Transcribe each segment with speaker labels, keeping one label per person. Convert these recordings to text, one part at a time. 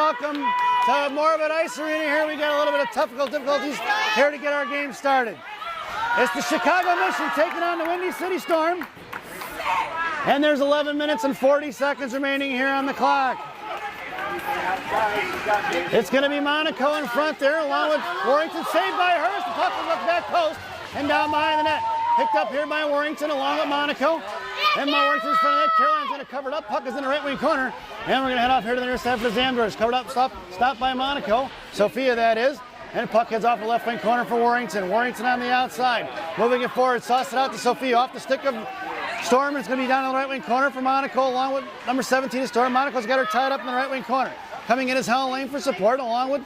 Speaker 1: welcome to Morbid Ice Arena here. We got a little bit of difficulties here to get our game started. It's the Chicago Mission taking on the Windy City Storm. And there's 11 minutes and 40 seconds remaining here on the clock. It's going to be Monaco in front there, along with Warrington, saved by Hurst. The puck was up back post and down behind the net. Picked up here by Warrington along with Monaco. And Warrington's in front of that. Caroline's going to cover it up. Puck is in the right wing corner. And we're going to head off here to the near side for the Zamdors. Covered up, stopped by Monaco. Sophia, that is. And puck heads off the left wing corner for Warrington. Warrington on the outside. Moving it forward. Sauce it out to Sophia off the stick of Storm. It's going to be down in the right wing corner for Monaco along with number 17 Storm. Monaco's got her tied up in the right wing corner. Coming in is Helen Lane for support along with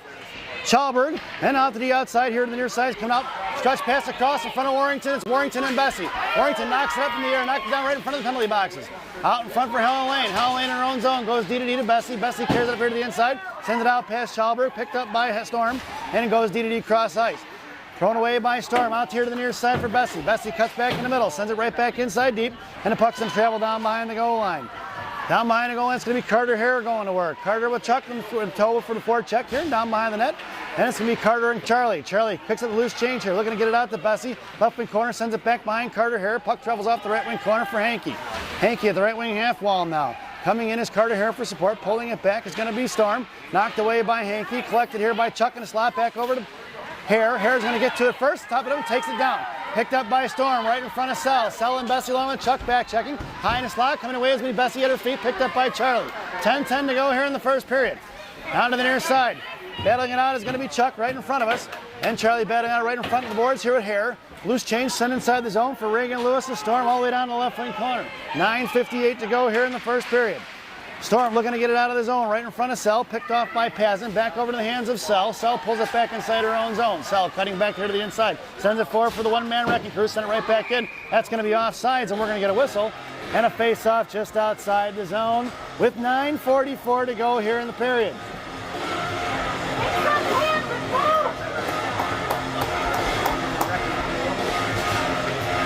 Speaker 1: Chalberg. And out to the outside here to the near side. Coming out. Stretch pass across in front of Warrington. It's Warrington and Bessie. Warrington knocks it up in the air. Knocks it down right in front of the penalty boxes. Out in front for Helen Lane. Helen Lane in her own zone. Goes D to Bessie. Bessie carries it up here to the inside. Sends it out past Chalberg. Picked up by Storm. And it goes D cross ice. Thrown away by Storm. Out here to the near side for Bessie. Bessie cuts back in the middle. Sends it right back inside deep. And the puck's going to travel down behind the goal line. Down behind the goal line, it's going to be Carter Hare going to work. Carter with Chuck and toe for the forecheck here, down behind the net. And it's going to be Carter and Charlie. Charlie picks up the loose change here, looking to get it out to Bessie. Left wing corner, sends it back behind Carter Hare. Puck travels off the right wing corner for Hankey. Hankey at the right wing half wall now. Coming in is Carter Hare for support. Pulling it back is going to be Storm. Knocked away by Hankey. Collected here by Chuck and a slot back over to Hare. Hare's going to get to it first. Top it up and takes it down. Picked up by Storm right in front of Sell. Sell and Bessie along with Chuck back checking. High in the slot. Coming away is going to be Bessie at her feet. Picked up by Charlie. 10-10 to go here in the first period. Down to the near side. Battling it out is going to be Chuck right in front of us. And Charlie battling out right in front of the boards here with Hare. Loose change sent inside the zone for Reagan Lewis and Storm all the way down to the left wing corner. 9:58 to go here in the first period. Storm looking to get it out of the zone right in front of Sell. Picked off by Pazin. Back over to the hands of Sell. Sell pulls it back inside her own zone. Sell cutting back here to the inside. Sends it forward for the one-man wrecking crew. Send it right back in. That's going to be offsides, and we're going to get a whistle. And a face-off just outside the zone with 9:44 to go here in the period.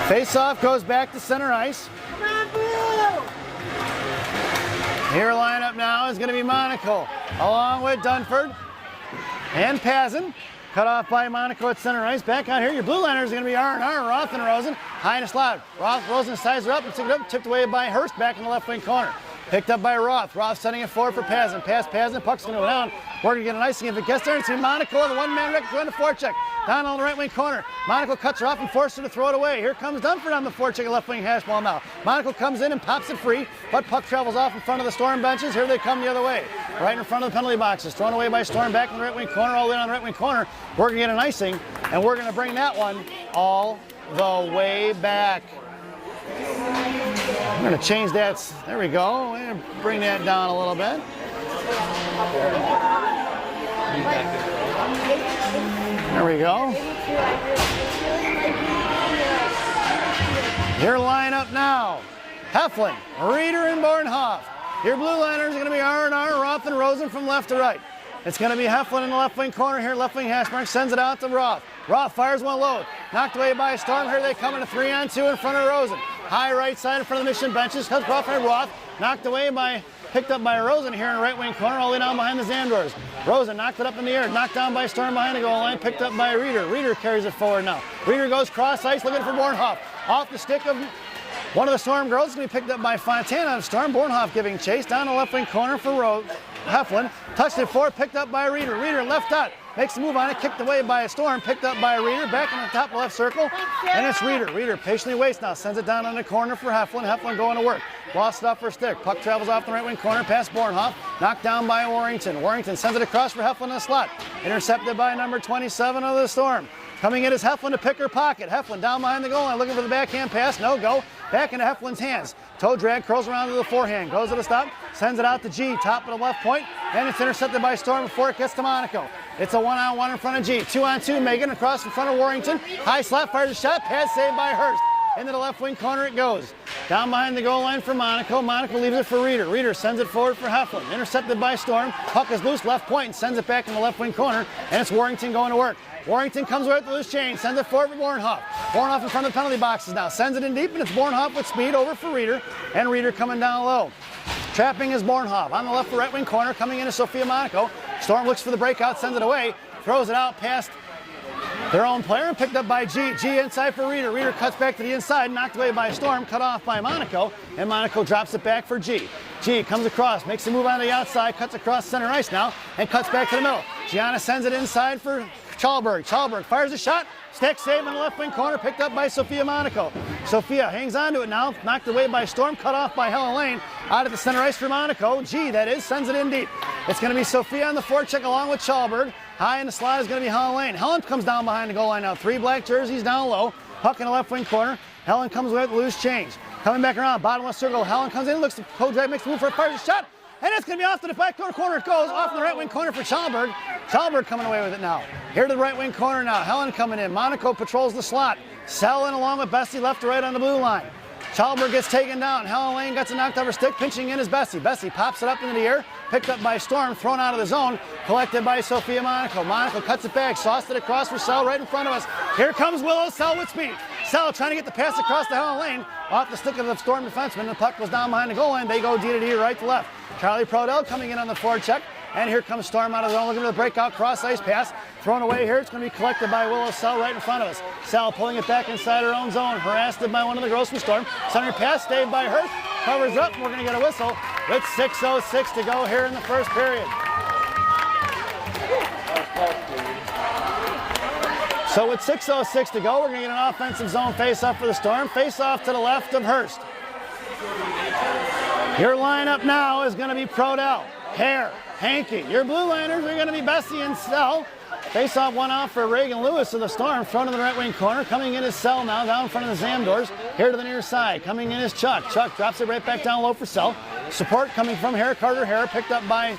Speaker 1: Face-off goes back to center ice. Here lineup now is going to be Monaco, along with Dunford and Pazin. Cut off by Monaco at center ice. Back out here, your blue liners are going to be R&R, Roth and Rosen. High in the slot. Rosen sized her up and took it up, tipped away by Hurst back in the left wing corner. Picked up by Roth. Roth sending it forward for Pazin. Past Pazin, puck's going to go down. We're going to get an icing if it gets there. And see Monaco, the one-man wreck, going to forecheck. Down on the right wing corner. Monaco cuts her off and forces her to throw it away. Here comes Dunford on the forecheck at left wing hash ball now. Monaco comes in and pops it free, but puck travels off in front of the Storm benches. Here they come the other way. Right in front of the penalty boxes. Thrown away by Storm back in the right wing corner, all the way on the right wing corner. We're going to get an icing, and we're going to bring that one all the way back. I'm going to change that. There we go. We're going to bring that down a little bit. There we go. Your lineup now. Heflin, Reeder, and Bornhoff. Your blue liners are going to be R&R, Roth, and Rosen from left to right. It's going to be Heflin in the left wing corner here. Left wing hash mark sends it out to Roth. Roth fires one low. Knocked away by Storm. Here they come in a 3-on-2 in front of Rosen. High right side in front of the Mission benches. Cuts off by Roth. Knocked away by, picked up by Rosen here in the right wing corner, all the way down behind the Zamdors. Rosen knocked it up in the air. Knocked down by Storm behind the goal line. Picked up by Reeder. Reeder carries it forward now. Reeder goes cross ice looking for Bornhoff. Off the stick of one of the Storm girls. It's going to be picked up by Fontana of Storm. Bornhoff giving chase down the left wing corner for Heflin. Touched it forward, picked up by Reeder. Reeder left dot. Makes a move on it, kicked away by a Storm, picked up by Reeder, back in the top left circle, and it's Reeder. Reeder patiently waits now, sends it down on the corner for Heflin. Heflin going to work. Lost it off her stick. Puck travels off the right wing corner past Bornhoff. Knocked down by Warrington. Warrington sends it across for Heflin in the slot. Intercepted by number 27 of the Storm. Coming in is Heflin to pick her pocket. Heflin down behind the goal line, looking for the backhand pass. No go. Back into Heflin's hands. Toe drag, curls around to the forehand. Goes to the stop. Sends it out to G. Top of the left point. And it's intercepted by Storm before it gets to Monaco. It's a 1-on-1 in front of G. 2-on-2. Megan across in front of Warrington. High slot, fires a shot. Pass saved by Hurst. Into the left wing corner it goes. Down behind the goal line for Monaco. Monaco leaves it for Reeder. Reeder sends it forward for Heflin. Intercepted by Storm. Puck is loose, left point, and sends it back in the left wing corner. And it's Warrington going to work. Warrington comes right at the loose change, sends it forward for Bornhoff. Bornhoff in front of the penalty boxes now. Sends it in deep, and it's Bornhoff with speed over for Reeder. And Reeder coming down low. Trapping is Bornhoff on the left or right wing corner. Coming in is Sophia Monaco. Storm looks for the breakout, sends it away, throws it out past their own player and picked up by G. G inside for Reader. Reader cuts back to the inside, knocked away by Storm, cut off by Monaco, and Monaco drops it back for G. G comes across, makes a move on the outside, cuts across center ice now, and cuts back to the middle. Gianna sends it inside for Chalberg. Chalberg fires a shot, stick save in the left wing corner, picked up by Sophia Monaco. Sophia hangs on to it now, knocked away by Storm, cut off by Helen Lane, out at the center ice for Monaco. G, that is, sends it in deep. It's going to be Sophia on the forecheck along with Chalberg. High in the slot is going to be Helen Lane. Helen comes down behind the goal line now. 3 black jerseys down low. Puck in the left wing corner. Helen comes with loose change. Coming back around, bottom left circle. Helen comes in, looks to Kodrak, makes a move for a fires a shot. And it's going to be off to the back corner. It goes off in the right wing corner for Chalberg. Chalberg coming away with it now. Here to the right wing corner now. Helen coming in. Monaco patrols the slot. Sell in along with Bessie left to right on the blue line. Chalberg gets taken down. Helen Lane gets a knocked over stick. Pinching in is Bessie. Bessie pops it up into the air. Picked up by Storm. Thrown out of the zone. Collected by Sophia Monaco. Monaco cuts it back. Sauced it across for Sell right in front of us. Here comes Willow. Sell with speed. Sell trying to get the pass across to Helen Lane. Off the stick of the Storm defenseman. The puck was down behind the goal line. They go D to D right to left. Charlie Prodell coming in on the forecheck. And here comes Storm out of the zone, looking for the breakout cross ice pass. Thrown away here. It's going to be collected by Willow Sell right in front of us. Sell pulling it back inside her own zone. Harassed by one of the girls from Storm. Center pass saved by Hurst. Covers up. We're going to get a whistle with 6:06 to go here in the first period. So with 6:06 to go, we're going to get an offensive zone face-off for the Storm. Face-off to the left of Hurst. Your lineup now is going to be Prodell, Hare, Hankey. Your blue liners are going to be Bessie and Sell. Face-off one out for Reagan Lewis of the Storm. Thrown to the right wing corner. Coming in is Sell now, down in front of the Zamdors. Here to the near side. Coming in is Chuck. Chuck drops it right back down low for Sell. Support coming from Hare. Carter Hare picked up by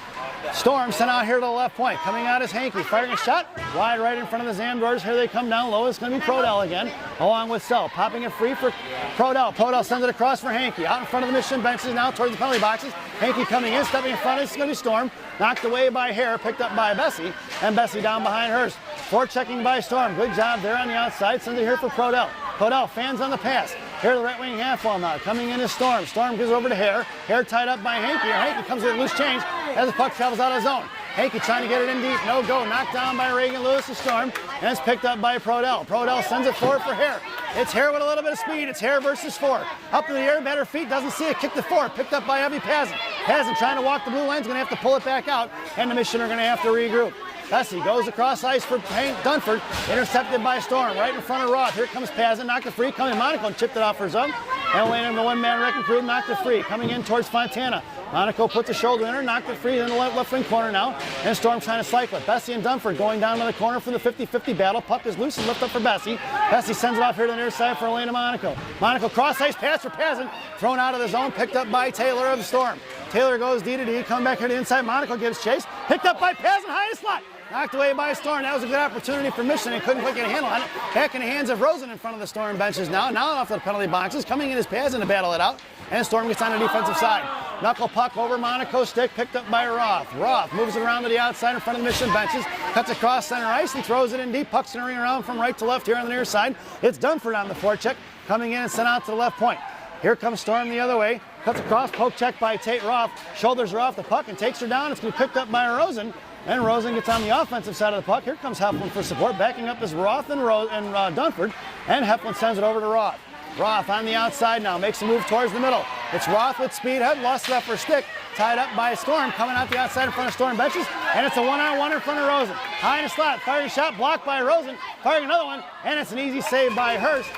Speaker 1: Storm. Sent out here to the left point. Coming out is Hankey. Firing a shot. Wide right in front of the Zamdors. Here they come down low. It's going to be Prodell again, along with Sell. Popping it free for Prodell. Prodell sends it across for Hankey. Out in front of the Mission benches now towards the penalty boxes. Hankey coming in, stepping in front. It's going to be Storm. Knocked away by Hare. Picked up by Bessie. And Bessie down behind Hurst. Forechecking by Storm. Good job there on the outside. Sends it here for Prodell. Prodell fans on the pass. Here to the right wing half wall now. Coming in is Storm. Storm gives over to Hare. Hare tied up by Hankey. Hankey comes with loose change as the puck travels out of zone. Hankey trying to get it in deep. No go. Knocked down by Reagan Lewis of Storm. And it's picked up by Prodell. Prodell sends it forward for Hare. It's Hare with a little bit of speed. It's Hare versus 4. Up in the air, better feet. Doesn't see it. Kicked to 4. Picked up by Evie Pazin. Pazin trying to walk the blue line. Going to have to pull it back out. And the Mission are going to have to regroup. Bessie goes across ice for Dunford. Intercepted by Storm right in front of Roth. Here comes Pazin. Knocked it free. Coming Monaco and chipped it off her zone. And Lane in the one-man wrecking crew knocked it free. Coming in towards Fontana. Monaco puts a shoulder in her. Knocked it free in the left wing corner now. And Storm trying to cycle it. Bessie and Dunford going down to the corner for the 50-50 battle. Puck is loose and lift up for Bessie. Bessie sends it off here to the near side for Elena Monaco. Monaco cross ice pass for Pazin. Thrown out of the zone. Picked up by Taylor of the Storm. Taylor goes D to D. Coming back here to the inside. Monaco gives chase. Picked up by Pazin. High in the slot. Knocked away by Storm. That was a good opportunity for Mission and couldn't quite get a handle on it. Back in the hands of Rosen in front of the Storm benches now. Now off the penalty boxes. Coming in his Pazin to battle it out. And Storm gets on the defensive side. Knuckle puck over Monaco's stick. Picked up by Roth. Roth moves it around to the outside in front of the Mission benches. Cuts across center ice and throws it in deep. Puck centering around from right to left here on the near side. It's Dunford on the forecheck. Coming in and sent out to the left point. Here comes Storm the other way. Cuts across. Poke check by Tate Roth. Shoulders her off the puck and takes her down. It's going to be picked up by Rosen. And Rosen gets on the offensive side of the puck. Here comes Heflin for support. Backing up is Roth and Dunford. And Heflin sends it over to Roth. Roth on the outside now. Makes a move towards the middle. It's Roth with speed. Head lost it up for stick. Tied up by Storm. Coming out the outside in front of Storm benches. And it's a one-on-one in front of Rosen. High in the slot. Firing a shot. Blocked by Rosen. Firing another one. And it's an easy save by Hurst.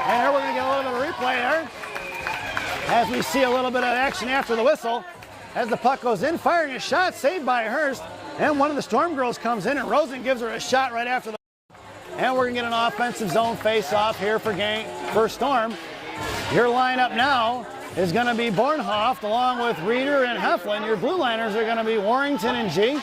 Speaker 1: And here we're going to get a little bit of replay there. As we see a little bit of action after the whistle. As the puck goes in. Firing a shot. Saved by Hurst. And one of the Storm girls comes in, and Rosen gives her a shot right after the. And we're going to get an offensive zone face-off here for Storm. Your lineup now is going to be Bornhoft along with Reeder and Heflin. Your blue liners are going to be Warrington and G.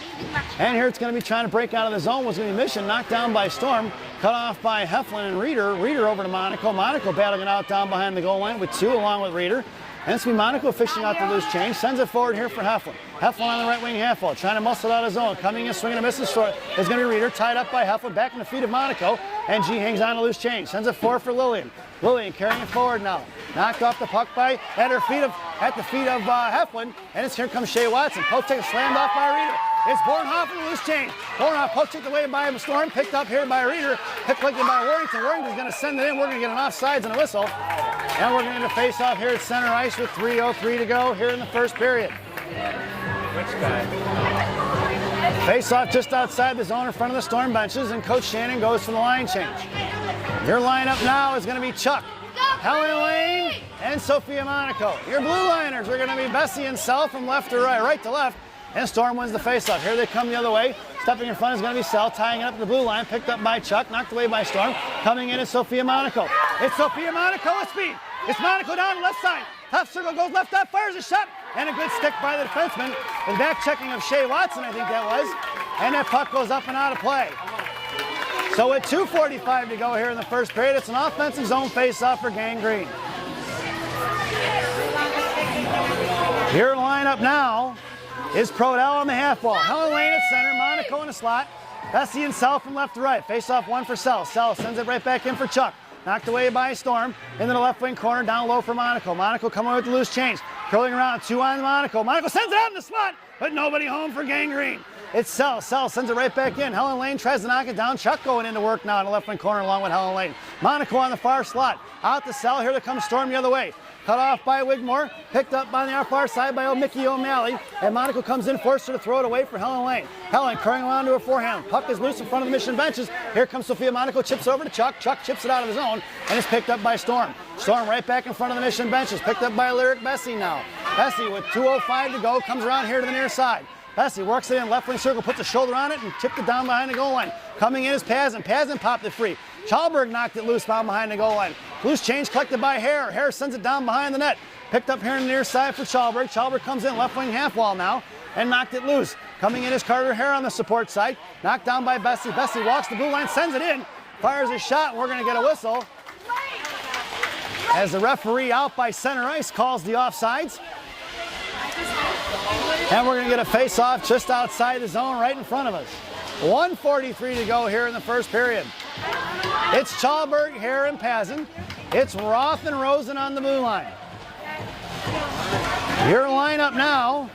Speaker 1: And here it's going to be trying to break out of the zone. Was going to be Mission, knocked down by Storm. Cut off by Heflin and Reeder. Reeder over to Monaco. Monaco battling it out down behind the goal line with 2 along with Reeder. And it's going to be Monaco fishing out the loose change. Sends it forward here for Heflin. Heflin on the right wing half wall. Trying to muscle out his zone. Coming in, swinging a misses short. Is going to be Reeder. Tied up by Heflin. Back in the feet of Monaco. And G hangs on to loose change. Sends it forward for Lillian. Lillian carrying it forward now. Knocked off the puck at the feet of Heflin. And here comes Shea Watson. Poke check slammed off by Reeder. It's Bornhoff with a loose change. Bornhoff poked it away by Storm, picked up here by Reeder, picked by Warrington. Warrington's going to send it in. We're going to get an offsides and a whistle. And we're going to face off here at center ice with 3:03 to go here in the first period.
Speaker 2: Which guy?
Speaker 1: Face off just outside the zone in front of the Storm benches, and Coach Shannon goes for the line change. Your lineup now is going to be Chuck, Helen Lane, and Sophia Monaco. Your blue liners are going to be Bessie and Sell from left to right to left, and Storm wins the faceoff. Here they come the other way. Stepping in front is going to be Sell, tying it up to the blue line, picked up by Chuck, knocked away by Storm. Coming in is Sophia Monaco. It's Sophia Monaco with speed. It's Monaco down the left side. Top circle goes left up, fires a shot, and a good stick by the defenseman. The back checking of Shea Watson, I think that was. And that puck goes up and out of play. So with 2:45 to go here in the first period, it's an offensive zone face-off for Gang Green. Your lineup now is Prodell on the half wall. Helen Lane at center, Monaco in the slot. Bessie and Sell from left to right. Face-off one for Sell. Sell sends it right back in for Chuck. Knocked away by Storm. Into the left wing corner, down low for Monaco. Monaco coming with the loose change. Curling around, 2 on Monaco. Monaco sends it out in the slot, but nobody home for Gang Green. It's Sell. Sell sends it right back in. Helen Lane tries to knock it down. Chuck going into work now in the left wing corner along with Helen Lane. Monaco on the far slot. Out to Sell. Here comes Storm the other way. Cut off by Wigmore. Picked up on the far side by Mickey O'Malley. And Monaco comes in, forced her to throw it away for Helen Lane. Helen curling around to her forehand. Puck is loose in front of the Mission benches. Here comes Sophia Monaco. Chips over to Chuck. Chuck chips it out of his own. And it's picked up by Storm. Storm right back in front of the Mission benches. Picked up by Lyric Bessie now. Bessie with 2:05 to go. Comes around here to the near side. Bessie works it in, left wing circle, puts a shoulder on it, and chipped it down behind the goal line. Coming in is Pazin. Pazin popped it free. Chalberg knocked it loose down behind the goal line. Loose change collected by Hare. Hare sends it down behind the net. Picked up here on the near side for Chalberg. Chalberg comes in, left wing half wall now, and knocked it loose. Coming in is Carter Hare on the support side. Knocked down by Bessie. Bessie walks the blue line, sends it in, fires a shot, and we're going to get a whistle. As the referee out by center ice calls the offsides. And we're going to get a face-off just outside the zone right in front of us. 1:43 to go here in the first period. It's Chalberg, Hare, and Pazin. It's Roth and Rosen on the blue line. Your lineup now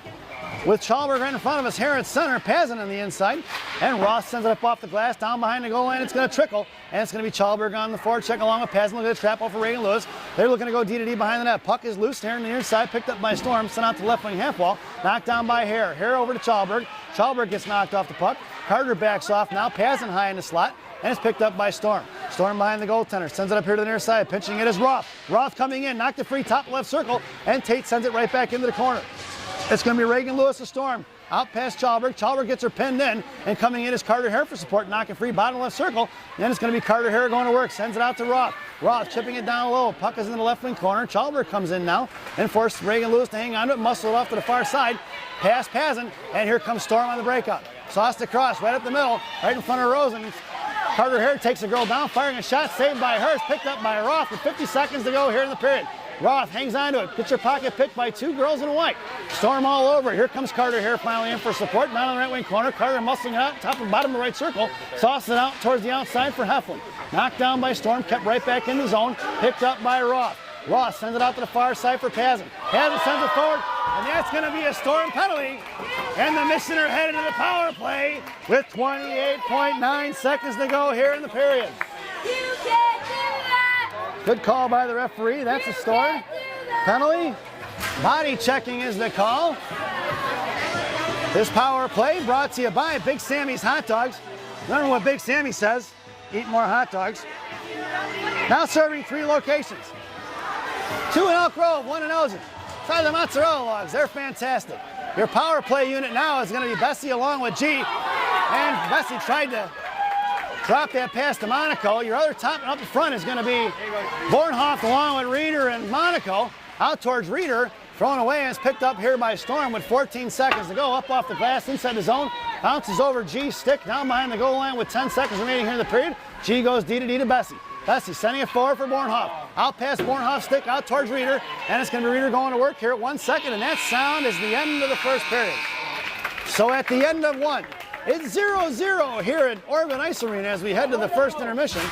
Speaker 1: with Chalberg right in front of us, Hare at center, Pazin on the inside, and Roth sends it up off the glass, down behind the goal line. It's going to trickle, and it's going to be Chalberg on the forecheck along with Pazin. Look at the trap off for Reagan Lewis. They're looking to go D to D behind the net. Puck is loose here on the near side, picked up by Storm, sent out to left wing half wall, knocked down by Hare. Hare over to Chalberg. Chalberg gets knocked off the puck. Carter backs off now, Pazin high in the slot, and it's picked up by Storm. Storm behind the goaltender, sends it up here to the near side, pinching it is Roth. Roth coming in, knocked it free, top left circle, and Tate sends it right back into the corner. It's going to be Reagan Lewis of Storm. Out past Chalberg. Chalberg gets her pinned in, and coming in is Carter Hare for support, knocking free, bottom left circle. Then it's going to be Carter Hare going to work, sends it out to Roth. Roth chipping it down low. Puck is in the left wing corner. Chalberg comes in now and forces Reagan Lewis to hang on to it, muscle it off to the far side. Pass Pazin, and here comes Storm on the breakout. Sauced across, right up the middle, right in front of Rosen. Carter Hare takes the girl down, firing a shot, saved by Hurst, picked up by Roth with 50 seconds to go here in the period. Roth hangs on to it, gets her pocket picked by 2 girls in white. Storm all over. Here comes Carter Hare finally in for support. Down on the right wing corner. Carter muscling it out, top and bottom of the right circle. Sauced it out towards the outside for Heflin. Knocked down by Storm, kept right back in the zone. Picked up by Roth. Roth sends it out to the far side for Pazin. Pazin sends it forward, and that's going to be a Storm penalty. And the Mission are headed to the power play with 28.9 seconds to go here in the period. Good call by the referee. That's a Storm penalty. Body checking is the call. This power play brought to you by Big Sammy's Hot Dogs. Remember what Big Sammy says. Eat more hot dogs. Now serving 3 locations. 2 in Elk Grove, 1 in Elgin. Try the mozzarella logs. They're fantastic. Your power play unit now is going to be Bessie along with G. And Bessie tried to drop that pass to Monaco. Your other top and up front is going to be Bornhoff along with Reeder and Monaco. Out towards Reeder, thrown away, and it's picked up here by Storm with 14 seconds to go. Up off the glass, inside the zone, bounces over G, stick down behind the goal line with 10 seconds remaining here in the period. G goes D to D to Bessie. Bessie sending it forward for Bornhoff. Out past Bornhoff, stick out towards Reeder, and it's going to be Reeder going to work here at 1 second, and that sound is the end of the first period. So at the end of 1, it's 0-0 here at Oregon Ice Arena as we head to the first intermission.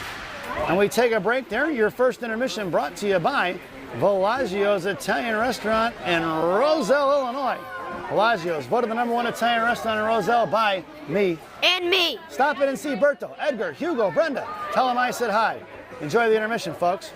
Speaker 1: And we take a break there. Your first intermission brought to you by Villaggio's Italian Restaurant in Roselle, Illinois. Bellagio's, voted the #1 Italian restaurant in Roselle by me.
Speaker 3: And me.
Speaker 1: Stop in and see Berto, Edgar, Hugo, Brenda. Tell them I said hi. Enjoy the intermission, folks.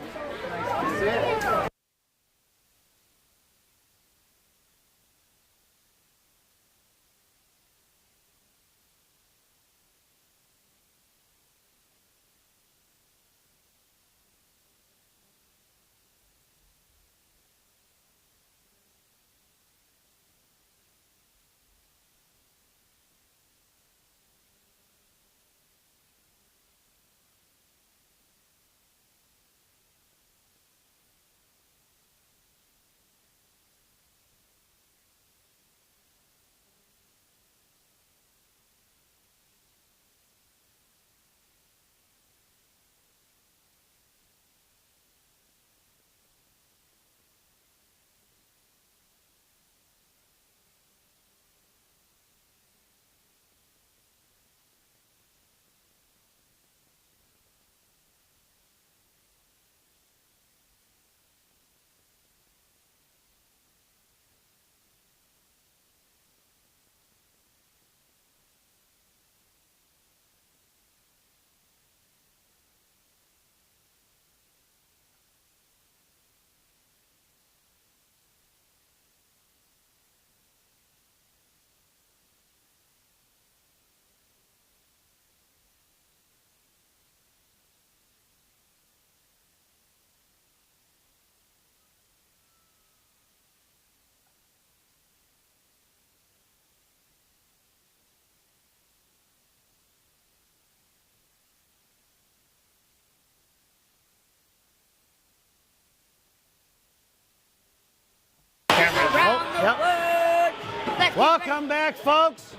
Speaker 1: Welcome back, folks,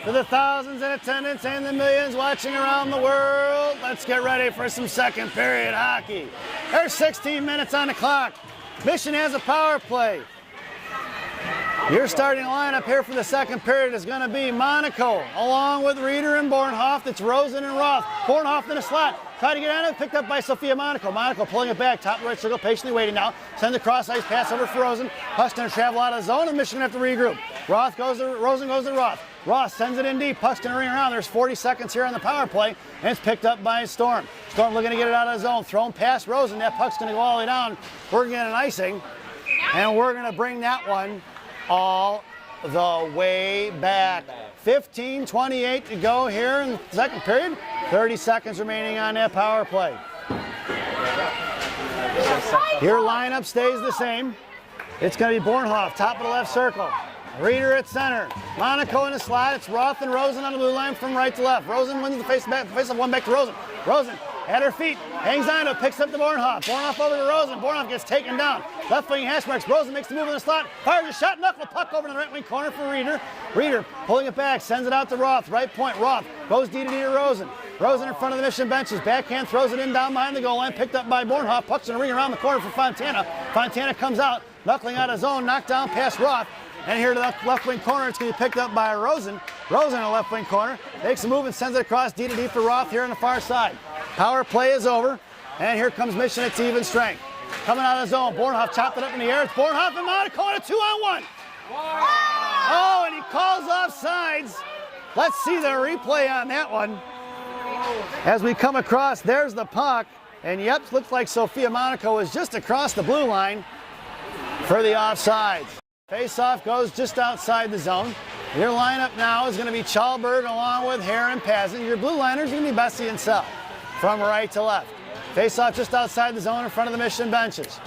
Speaker 1: to the thousands in attendance and the millions watching around the world. Let's get ready for some second period hockey. There's 16 minutes on the clock. Mission has a power play. Your starting lineup here for the second period is going to be Monaco, along with Reeder and Bornhoff. It's Rosen and Roth. Bornhoff in the slot. Try to get out of it, picked up by Sophia Monaco. Monaco pulling it back, top right circle, patiently waiting now. Sends a cross ice pass over for Rosen. Puck's going to travel out of the zone, and Michigan have to regroup. Rosen goes to Roth. Roth sends it in deep. Puck's going to ring around. There's 40 seconds here on the power play, and it's picked up by Storm. Storm looking to get it out of the zone. Thrown past Rosen. That puck's going to go all the way down. We're going to get an icing, and we're going to bring that one all the way back. 15:28 to go here in the second period. 30 seconds remaining on that power play. Your lineup stays the same. It's going to be Bornhoff, top of the left circle. Reeder at center. Monaco in the slot. It's Roth and Rosen on the blue line from right to left. Rosen wins the face-off, one back to Rosen. Rosen at her feet, hangs on to it, picks up the Bornhoff. Bornhoff over to Rosen. Bornhoff gets taken down. Left wing hash marks. Rosen makes the move in the slot. Fires a shot, knuckle puck over to the right wing corner for Reeder. Reeder pulling it back, sends it out to Roth. Right point, Roth goes D to D to Rosen. Rosen in front of the Mission benches. Backhand throws it in down behind the goal line. Picked up by Bornhoff. Puck's in a ring around the corner for Fontana. Fontana comes out, knuckling out of zone, knocked down past Roth. And here to the left wing corner, it's going to be picked up by Rosen. Rosen in the left wing corner makes a move and sends it across D to D for Roth here on the far side. Power play is over, and here comes Mission at even strength. Coming out of the zone, Bornhoff chopped it up in the air. It's Bornhoff and Monaco on a 2-on-1. Oh, and he calls off sides. Let's see the replay on that one. As we come across, there's the puck, and yep, looks like Sophia Monaco is just across the blue line for the offsides. Face-off goes just outside the zone. Your lineup now is going to be Chalberg along with Hare and Pazin. Your blue liners are going to be Bessie and Sell from right to left. Face-off just outside the zone in front of the Mission benches.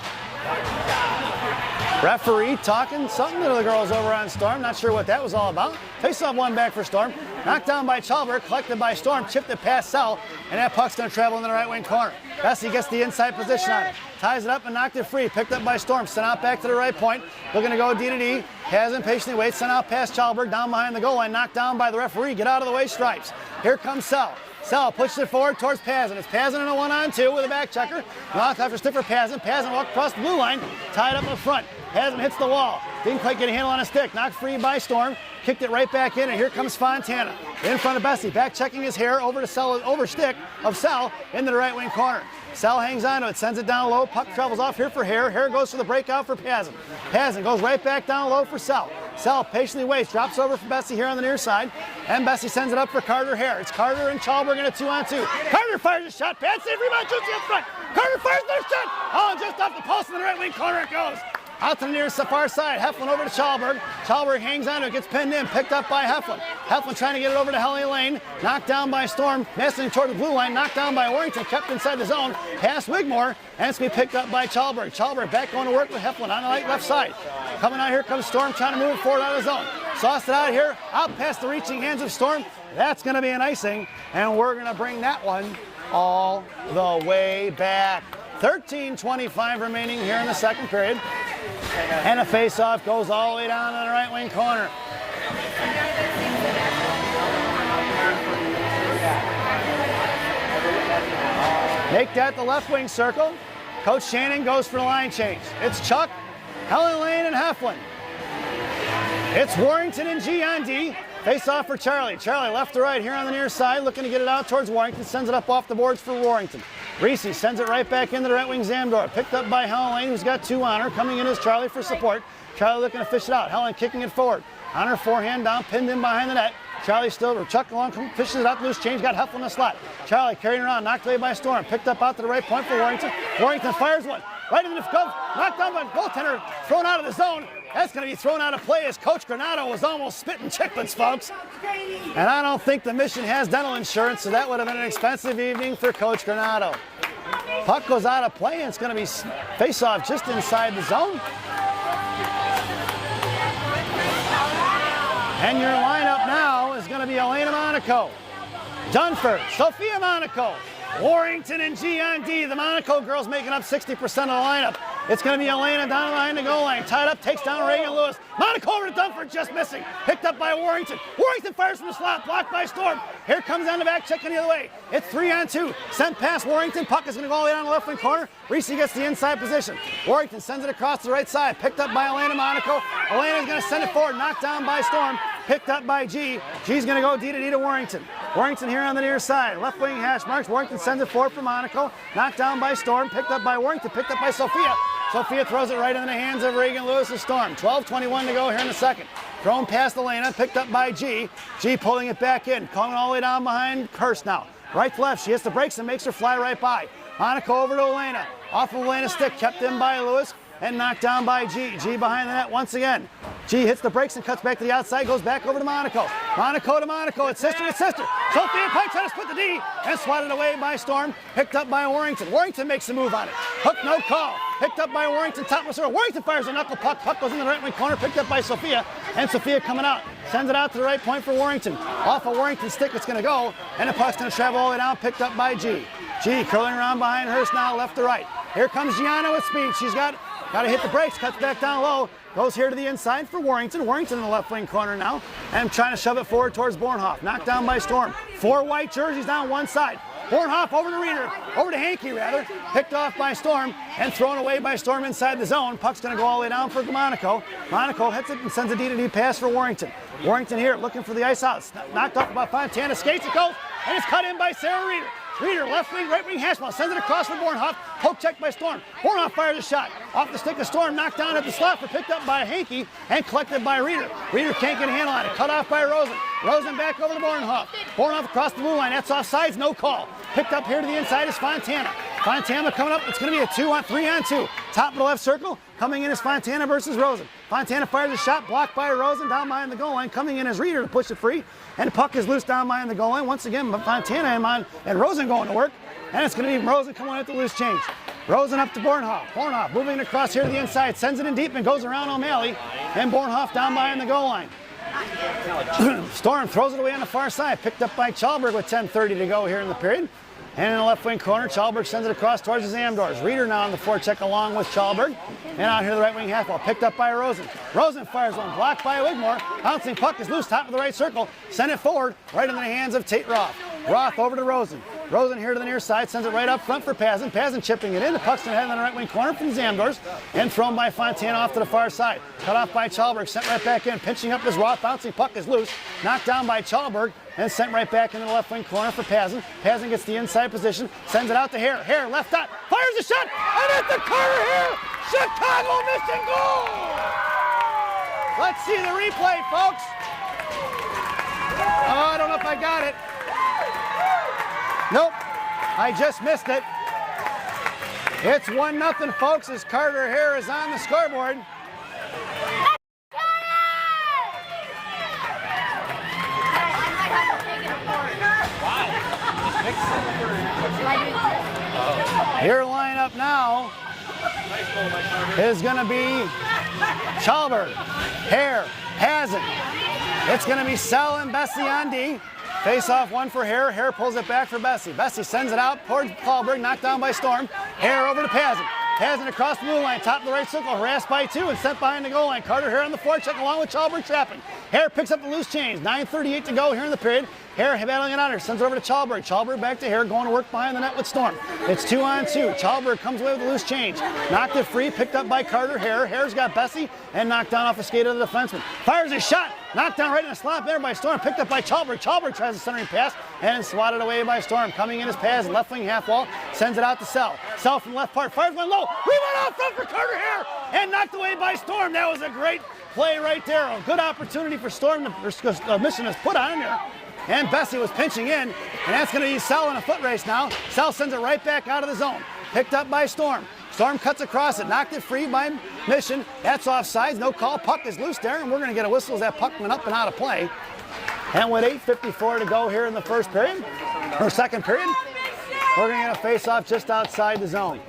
Speaker 1: Referee talking something to the girls over on Storm. Not sure what that was all about. Face-off one back for Storm. Knocked down by Chalberg, collected by Storm, chipped it past Sell, and that puck's going to travel in the right wing corner. Bessie gets the inside position on it. Ties it up and knocked it free. Picked up by Storm. Sent out back to the right point. Looking to go D to D. Has him patiently waits. Sent out past Chalberg. Down behind the goal line. Knocked down by the referee. Get out of the way, Stripes. Here comes Sell. Sell pushes it forward towards Pazin. It's Pazin in a 1-on-2 with a back checker. Knocked after stick for Pazin. Pazin walked across the blue line. Tied up in front. Pazin hits the wall. Didn't quite get a handle on a stick. Knocked free by Storm. Kicked it right back in, and here comes Fontana. In front of Bessie. Back checking his hair over to Sell, over stick of Sell into the right wing corner. Sell hangs on to it, sends it down low. Puck travels off here for Hare. Hare goes for the breakout for Pazin. Pazin goes right back down low for Sell. Sell patiently waits, drops over for Bessie here on the near side, and Bessie sends it up for Carter Hare. It's Carter and Chalberg in a 2-on-2. Carter fires a shot, pass it, rebound, Josie up front. Carter fires another shot. Oh, just off the post in the right wing corner it goes. Out to the near far side, Heflin over to Chalberg. Chalberg hangs on to it, gets pinned in, picked up by Heflin. Heflin trying to get it over to Helly Lane, knocked down by Storm, passing toward the blue line, knocked down by Warrington, kept inside the zone, past Wigmore, and it's going to be picked up by Chalberg. Chalberg back going to work with Heflin on the left side. Coming out here comes Storm trying to move it forward out of the zone. Sauced it out here, out past the reaching hands of Storm. That's going to be an icing, and we're going to bring that one all the way back. 13:25 remaining here in the second period. And a face-off goes all the way down to the right wing corner. Make that the left wing circle. Coach Shannon goes for the line change. It's Chuck, Helen Lane, and Heflin. It's Warrington and G on D. Face off for Charlie. Charlie left to right here on the near side, looking to get it out towards Warrington. Sends it up off the boards for Warrington. Reese sends it right back into the right wing Zamdor. Picked up by Helen Lane, who's got 2 on her. Coming in is Charlie for support. Charlie looking to fish it out. Helen kicking it forward. On her forehand down, pinned in behind the net. Charlie still, Chuck along, fishes it out, loose change, got Heflin in the slot. Charlie carrying around, knocked away by Storm. Picked up out to the right point for Warrington. Warrington fires one. Right into the glove, knocked down by the goaltender, thrown out of the zone. That's going to be thrown out of play as Coach Granato was almost spitting chicklets, folks. And I don't think the Mission has dental insurance, so that would have been an expensive evening for Coach Granato. Puck goes out of play, and it's going to be face-off just inside the zone. And your lineup now is going to be Elena Monaco, Dunford, Sophia Monaco, Warrington, and G on D. The Monaco girls making up 60% of the lineup. It's going to be Elena down behind the goal line. Tied up, takes down Reagan Lewis. Monaco over to Dunford, just missing. Picked up by Warrington. Warrington fires from the slot, blocked by Storm. Here comes on the back, checking the other way. It's 3-on-2. Sent past Warrington. Puck is going to go all the way down the left wing corner. Reese gets the inside position. Warrington sends it across the right side. Picked up by Elena Monaco. Elena's going to send it forward, knocked down by Storm. Picked up by G. G's going to go D to Warrington. Warrington here on the near side. Left wing hash marks. Warrington sends it forward for Monaco. Knocked down by Storm. Picked up by Warrington. Picked up by Sophia. Sophia throws it right into the hands of Reagan Lewis and Storm. 12:21 to go here in the second. Thrown past Elena. Picked up by G. G pulling it back in. Coming all the way down behind Hurst now. Right to left. She hits the brakes and makes her fly right by. Monaco over to Elena. Off of Elena's stick. Kept in by Lewis. And knocked down by G. G behind the net once again. G hits the brakes and cuts back to the outside, goes back over to Monaco. Monaco to Monaco, it's sister to sister. Sophia Pike trying to split the D and swatted away by Storm. Picked up by Warrington. Warrington makes the move on it. Hook, no call. Picked up by Warrington, top of the Warrington fires a knuckle puck. Puck goes in the right wing corner, picked up by Sophia. And Sophia coming out. Sends it out to the right point for Warrington. Off of Warrington's stick, it's going to go. And the puck's going to travel all the way down, picked up by G. G curling around behind Hurst now, left to right. Here comes Gianna with speed. She's got to hit the brakes, cuts back down low. Goes here to the inside for Warrington. Warrington in the left wing corner now. And trying to shove it forward towards Bornhoff. Knocked down by Storm. 4 white jerseys down one side. Bornhoff over to Reeder. Over to Hankey, rather. Picked off by Storm and thrown away by Storm inside the zone. Puck's going to go all the way down for Monaco. Monaco hits it and sends a D-to-D pass for Warrington. Warrington here looking for the ice out. Knocked off by Fontana. Skates it goes. And it's cut in by Sarah Reeder. Reeder, left wing, right wing hash ball, sends it across for Bornhoff. Poke check by Storm. Bornhoff fires a shot. Off the stick of Storm, knocked down at the slot, but picked up by Hankey and collected by Reeder. Reeder can't get a handle on it. Cut off by Rosen. Rosen back over to Bornhoff. Bornhoff across the blue line. That's offsides, no call. Picked up here to the inside is Fontana. Fontana coming up. It's going to be a 3-on-2. Top of the left circle. Coming in is Fontana versus Rosen. Fontana fires a shot, blocked by Rosen down behind the goal line. Coming in is Reeder to push it free. And the puck is loose down behind the goal line. Once again, Fontana and Rosen going to work. And it's going to be Rosen coming at the loose change. Rosen up to Bornhoff. Bornhoff moving across here to the inside. Sends it in deep and goes around O'Malley. And Bornhoff down behind the goal line. Storm throws it away on the far side. Picked up by Chalberg with 10:30 to go here in the period. And in the left wing corner, Chalberg sends it across towards the Zamdors. Reeder now on the forecheck along with Chalberg. And out here the right wing half ball. Picked up by Rosen. Rosen fires one. Blocked by Wigmore. Bouncing puck is loose. Top of the right circle. Send it forward. Right into the hands of Tate Roth. Roth over to Rosen. Rosen here to the near side. Sends it right up front for Pazin. Pazin chipping it in. The puck's going to head in the right wing corner from Zamdors. And thrown by Fontana off to the far side. Cut off by Chalberg. Sent right back in. Pinching up is Roth. Bouncing puck is loose. Knocked down by Chalberg. And sent right back into the left wing corner for Pazin. Pazin gets the inside position. Sends it out to Hare. Hare left dot. Fires a shot. And it's the Carter Hare. Chicago Mission goal! Let's see the replay, folks. Oh, I don't know if I got it. Nope, I just missed it. It's 1-0, folks, as Carter Hare is on the scoreboard. Your lineup now is going to be Chalberg, Hare, Hazen. It's going to be Sell and Bessie on D. Face off one for Hare. Hare pulls it back for Bessie. Bessie sends it out towards Chalberg, knocked down by Storm. Hare over to Pazin. Pazin across the blue line, top of the right circle, harassed by 2 and sent behind the goal line. Carter Hare on the forecheck along with Chalberg trapping. Hare picks up the loose change. 9:38 to go here in the period. Hare battling it on her, sends it over to Chalberg. Chalberg back to Hare, going to work behind the net with Storm. It's 2-on-2. Chalberg comes away with the loose change. Knocked it free, picked up by Carter Hare. Hare's got Bessie and knocked down off the skate of the defenseman. Fires a shot, knocked down right in the slot there by Storm, picked up by Chalberg. Chalberg tries a centering pass and swatted away by Storm. Coming in his pass, left wing half wall, sends it out to Sell. Sell from left part, fires one low. Rebound out front for Carter Hare and knocked away by Storm. That was a great play right there. A good opportunity for Storm. The mission is put on there. And Bessie was pinching in, and that's going to be Sell in a foot race now. Sell sends it right back out of the zone. Picked up by Storm. Storm cuts across it, knocked it free by Mission. That's offsides, no call. Puck is loose there, and we're going to get a whistle as that puck went up and out of play. And with 8:54 to go here in the first period, or second period, we're going to get a face-off just outside the zone.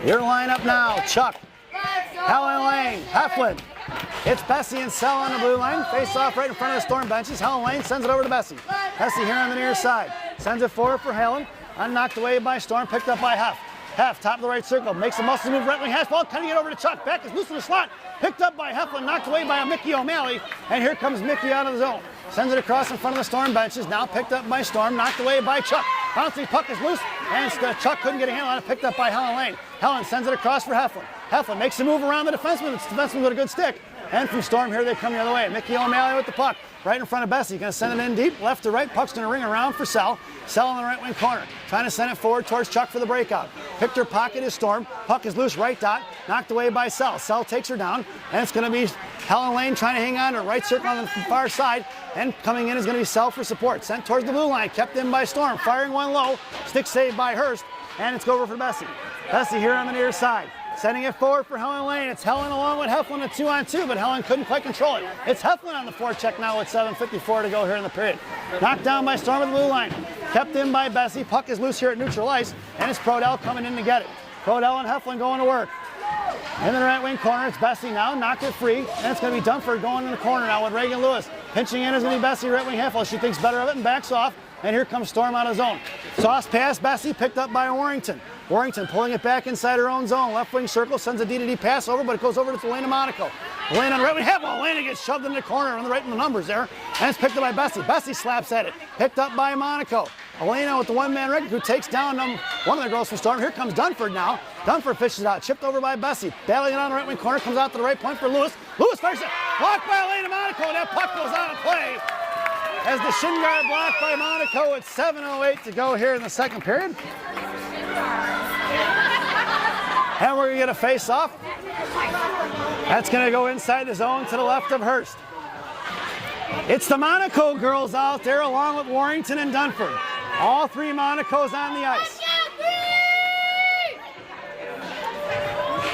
Speaker 1: Your lineup now, Chuck, Helen Lane, Heflin. It's Bessie and Sell on the blue line. Face off right in front of the Storm benches. Helen Lane sends it over to Bessie. Bessie here on the near side. Sends it forward for Helen. Unknocked away by Storm. Picked up by Hef. Hef, top of the right circle. Makes a muscle move, right wing hash ball. Cutting it over to Chuck. Back is loose in the slot. Picked up by Heflin. Knocked away by Mickey O'Malley. And here comes Mickey out of the zone. Sends it across in front of the Storm benches. Now picked up by Storm. Knocked away by Chuck. Bouncing puck is loose. And Chuck couldn't get a handle on it. Picked up by Helen Lane. Helen sends it across for Heflin. Heflin makes a move around the defenseman. The defenseman with a good stick. And from Storm, here they come the other way. Mickey O'Malley with the puck, right in front of Bessie. Going to send it in deep, left to right. Puck's going to ring around for Sell. Sell on the right wing corner. Trying to send it forward towards Chuck for the breakout. Picked her pocket is Storm. Puck is loose, right dot. Knocked away by Sell. Sell takes her down. And it's going to be Helen Lane trying to hang on to right circle on the far side. And coming in is going to be Sell for support. Sent towards the blue line. Kept in by Storm. Firing one low. Stick saved by Hurst. And it's over for Bessie. Bessie here on the near side. Sending it forward for Helen Lane. It's Helen along with Heflin at 2-on-2, but Helen couldn't quite control it. It's Heflin on the forecheck now with 7:54 to go here in the period. Knocked down by Storm at the blue line. Kept in by Bessie. Puck is loose here at neutral ice, and it's Prodell coming in to get it. Prodell and Heflin going to work. In the right wing corner, it's Bessie now. Knocked it free, and it's going to be Dunford going in the corner now with Reagan Lewis. Pinching in is going to be Bessie, right wing Heflin. She thinks better of it and backs off. And here comes Storm out of zone. Sauce pass, Bessie picked up by Warrington. Warrington pulling it back inside her own zone. Left wing circle, sends a D-to-D pass over, but it goes over to Elena Monaco. Elena on the right wing, Elena gets shoved in the corner on the right in the numbers there. And it's picked up by Bessie. Bessie slaps at it. Picked up by Monaco. Elena with the one-man red who takes down one of the girls from Storm. Here comes Dunford now. Dunford fishes it out, chipped over by Bessie. Battling it on the right wing corner, comes out to the right point for Lewis. Lewis fires it, blocked by Elena Monaco, and that puck goes out of play. As the shin guard blocked by Monaco at 7:08 to go here in the second period. And we're going to get a face-off. That's going to go inside the zone to the left of Hurst. It's the Monaco girls out there along with Warrington and Dunford. All three Monacos on the ice.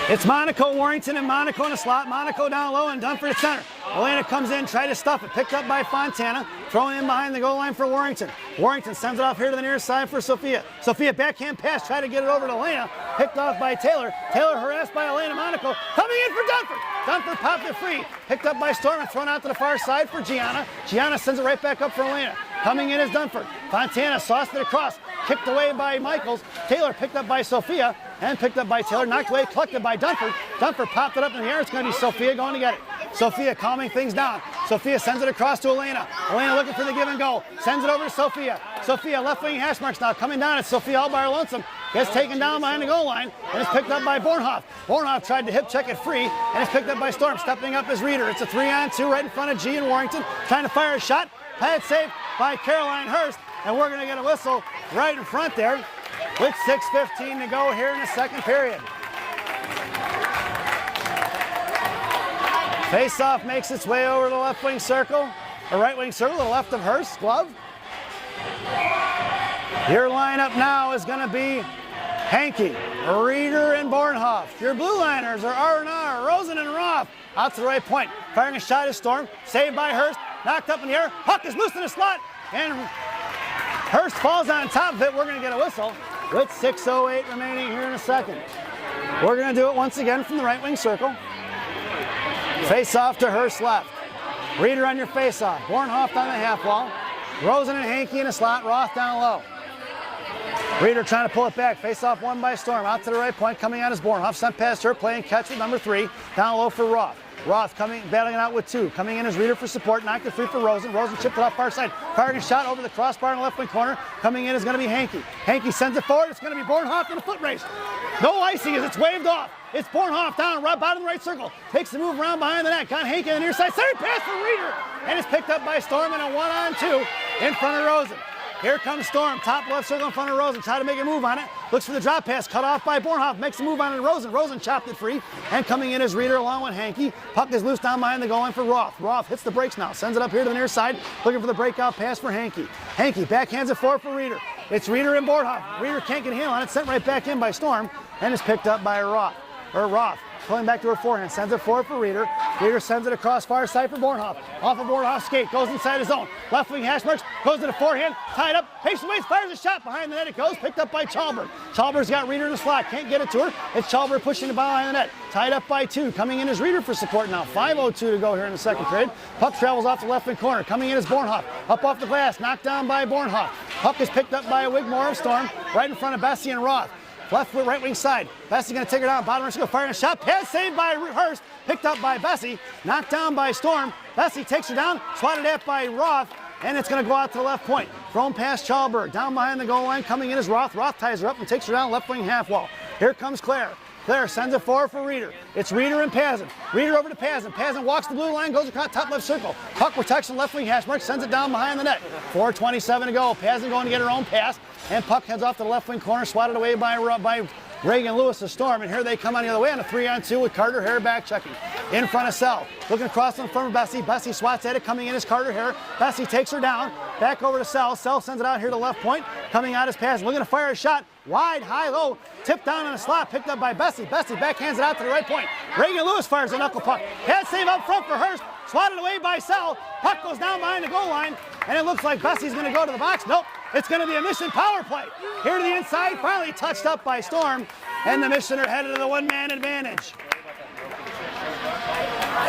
Speaker 1: It's Monaco, Warrington, and Monaco in the slot. Monaco down low and Dunford at center. Elena comes in, tried to stuff it. Picked up by Fontana. Throwing in behind the goal line for Warrington. Warrington sends it off here to the near side for Sophia. Sophia backhand pass, tried to get it over to Elena. Picked off by Taylor. Taylor harassed by Elena Monaco. Coming in for Dunford. Dunford popped it free. Picked up by Storm and thrown out to the far side for Gianna. Gianna sends it right back up for Elena. Coming in is Dunford. Fontana sauced it across. Kicked away by Michaels. Taylor picked up by Sophia. And picked up by Taylor. Knocked away, collected by Dunford. Dunford popped it up in the air. It's going to be Sophia going to get it. Sophia calming things down. Sophia sends it across to Elena. Elena looking for the give and go. Sends it over to Sophia. Sophia left wing hash marks now. Coming down. It's Sophia all by her lonesome. Gets taken down behind the goal line. And it's picked up by Bornhoff. Bornhoff tried to hip check it free. And it's picked up by Storm. Stepping up as reader. It's a 3-on-2 right in front of G and Warrington. Trying to fire a shot. Pad saved by Caroline Hurst. And we're going to get a whistle right in front there with 6:15 to go here in the second period. Face-off makes its way over to the left wing circle. A right wing circle to the left of Hurst. Glove. Your lineup now is going to be Hankey, Reeder, and Bornhoff. Your blue liners are R&R, Rosen, and Roth. Out to the right point. Firing a shot is Storm. Saved by Hurst. Knocked up in the air. Puck is loose in the slot. And Hurst falls on top of it. We're going to get a whistle with 6:08 remaining here in a second. We're going to do it once again from the right wing circle. Face off to Hurst left. Reeder on your face off. Bornhoff on the half wall. Rosen and Hankey in the slot. Roth down low. Reeder trying to pull it back. Face off won by Storm. Out to the right point. Coming out is Bornhoff. Sent past her. Playing catch with number 3. Down low for Roth. Roth battling it out with 2. Coming in is Reeder for support. Knocked it free for Rosen. Rosen chipped it off far side. Firing a shot over the crossbar in the left wing corner. Coming in is going to be Hankey. Hankey sends it forward. It's going to be Bornhoff in a foot race. No icing as it's waved off. It's Bornhoff down right bottom of the right circle. Takes the move around behind the net. Got Hankey on the near side. Center pass for Reeder. And it's picked up by Storm in a 1-on-2 in front of Rosen. Here comes Storm, top left circle in front of Rosen. Try to make a move on it. Looks for the drop pass, cut off by Bornhoff. Makes a move on it to Rosen. Rosen chopped it free. And coming in is Reeder along with Hankey. Puck is loose down behind the goal line for Roth. Roth hits the brakes now. Sends it up here to the near side. Looking for the breakout pass for Hankey. Hankey backhands it forward for Reeder. It's Reeder and Bornhoff. Reeder can't get a handle on it. Sent right back in by Storm. And is picked up by Roth. Pulling back to her forehand, sends it forward for Reeder. Reeder sends it across far side for Bornhoff. Off of Bornhoff's skate, goes inside his zone. Left wing hash marks, goes to the forehand, tied up, patient waits, fires a shot behind the net. It goes, picked up by Chalberg. Chalberg's got Reeder in the slot, can't get it to her. It's Chalberg pushing the ball behind the net. Tied up by 2. Coming in is Reeder for support now. 5:02 to go here in the second period. Puck travels off the left wing corner. Coming in is Bornhoff. Up off the glass, knocked down by Bornhoff. Puck is picked up by Wigmore of Storm, right in front of Bessie and Roth. Left foot, right wing side. Bessie going to take her down. Bottom right circle, firing a shot. Pass saved by Hurst. Picked up by Bessie. Knocked down by Storm. Bessie takes her down. Swatted at by Roth. And it's going to go out to the left point. Thrown past Chalberg. Down behind the goal line. Coming in is Roth. Roth ties her up and takes her down left wing half wall. Here comes Claire. Claire sends it forward for Reeder. It's Reeder and Pazin. Reeder over to Pazin. Pazin walks the blue line, goes across top left circle. Puck protection, left wing hash mark, sends it down behind the net. 4:27 to go. Pazin going to get her own pass. And puck heads off to the left wing corner, swatted away by Reagan Lewis of Storm. And here they come on the other way on a 3-on-2 with Carter Hare back checking. In front of Sell. Looking across in front of Bessie. Bessie swats at it. Coming in is Carter Hare. Bessie takes her down. Back over to Sell. Sell sends it out here to left point. Coming out is Pazin. Looking to fire a shot. Wide, high, low. Tipped down in the slot. Picked up by Bessie. Bessie backhands it out to the right point. Reagan Lewis fires a knuckle puck. Pad save up front for Hurst. Swatted away by Sell. Puck goes down behind the goal line. And it looks like Bessie's going to go to the box. Nope. It's going to be a Mission power play. Here to the inside. Finally touched up by Storm. And the Mission are headed to the one-man advantage.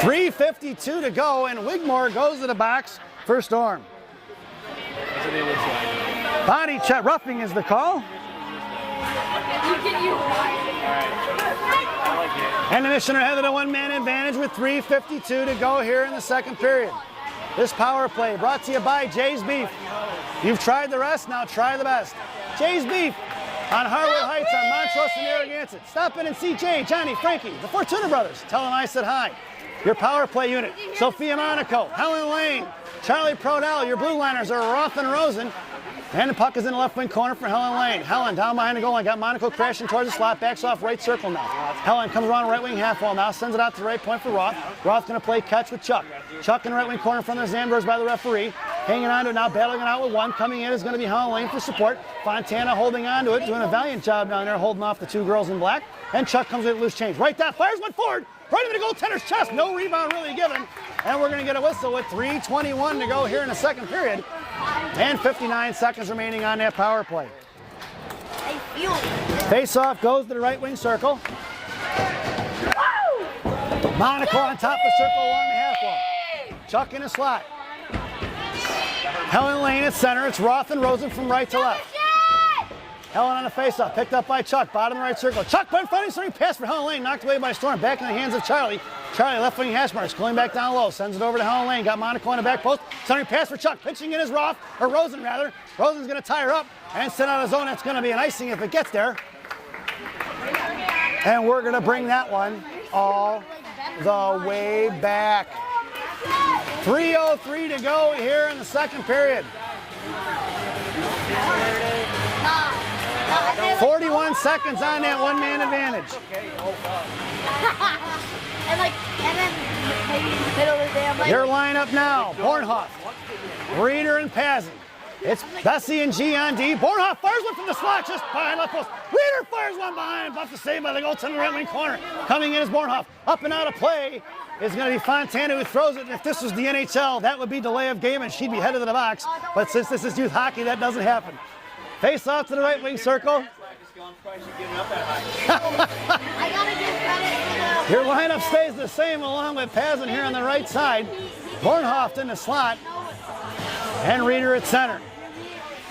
Speaker 1: 3:52 to go. And Wigmore goes to the box for Storm. Body check. Roughing is the call. And the Mission are headed to one-man advantage with 3:52 to go here in the second period. This power play brought to you by Jay's Beef. You've tried the rest, now try the best. Jay's Beef on Harwood Heights on Montrose and Narragansett. Stop in and see Jay, Johnny, Frankie, the Fortuna brothers. Tell them I said hi. Your power play unit, Sophia Monaco, Helen Lane, Charlie Prodell. Your blue liners are Roth and Rosen. And the puck is in the left wing corner for Helen Lane. Helen down behind the goal line. Got Monaco crashing towards the slot. Backs off right circle now. Helen comes around right wing half wall now. Sends it out to the right point for Roth. Roth going to play catch with Chuck. Chuck in the right wing corner in front of the Zambros by the referee. Hanging on to it now. Battling it out with 1. Coming in is going to be Helen Lane for support. Fontana holding on to it. Doing a valiant job down there holding off the 2 girls in black. And Chuck comes with a loose change. Right down. Fires one forward. Right into the goaltender's chest. No rebound really given. And we're going to get a whistle with 3:21 to go here in the second period. And 59 seconds remaining on that power play. Face-off goes to the right wing circle. Monaco on top of the circle along the half wall. Chuck in a slot. Helen Lane at center. It's Roth and Rosen from right to left. Helen on the face-off, picked up by Chuck, bottom right circle. Chuck by front, starting pass for Helen Lane, knocked away by Storm, back in the hands of Charlie. Charlie left wing hash marks, going back down low, sends it over to Helen Lane, got Monaco on the back post, starting pass for Chuck, pitching in his Rosen rather. Rosen's going to tie her up and send out a zone. That's going to be an icing if it gets there. And we're going to bring that one all the way back. 3:03 to go here in the second period. 41 seconds on that one-man advantage.
Speaker 3: And then maybe in the middle of the damn
Speaker 1: Your lineup now, Bornhoff, Reeder, and Pazin. It's Bessie and G on D. Bornhoff fires one from the slot just behind left post. Reeder fires one behind, buff the save by the goaltender right wing corner. Coming in is Bornhoff. Up and out of play is going to be Fontana who throws it. And if this was the NHL, that would be delay of game and she'd be headed to the box. But since this is youth hockey, that doesn't happen. Face off to the right wing circle.
Speaker 3: I gotta give credit to
Speaker 1: Your lineup stays the same along with Pazin here on the right side. Bornhoff in the slot. And Reeder at center.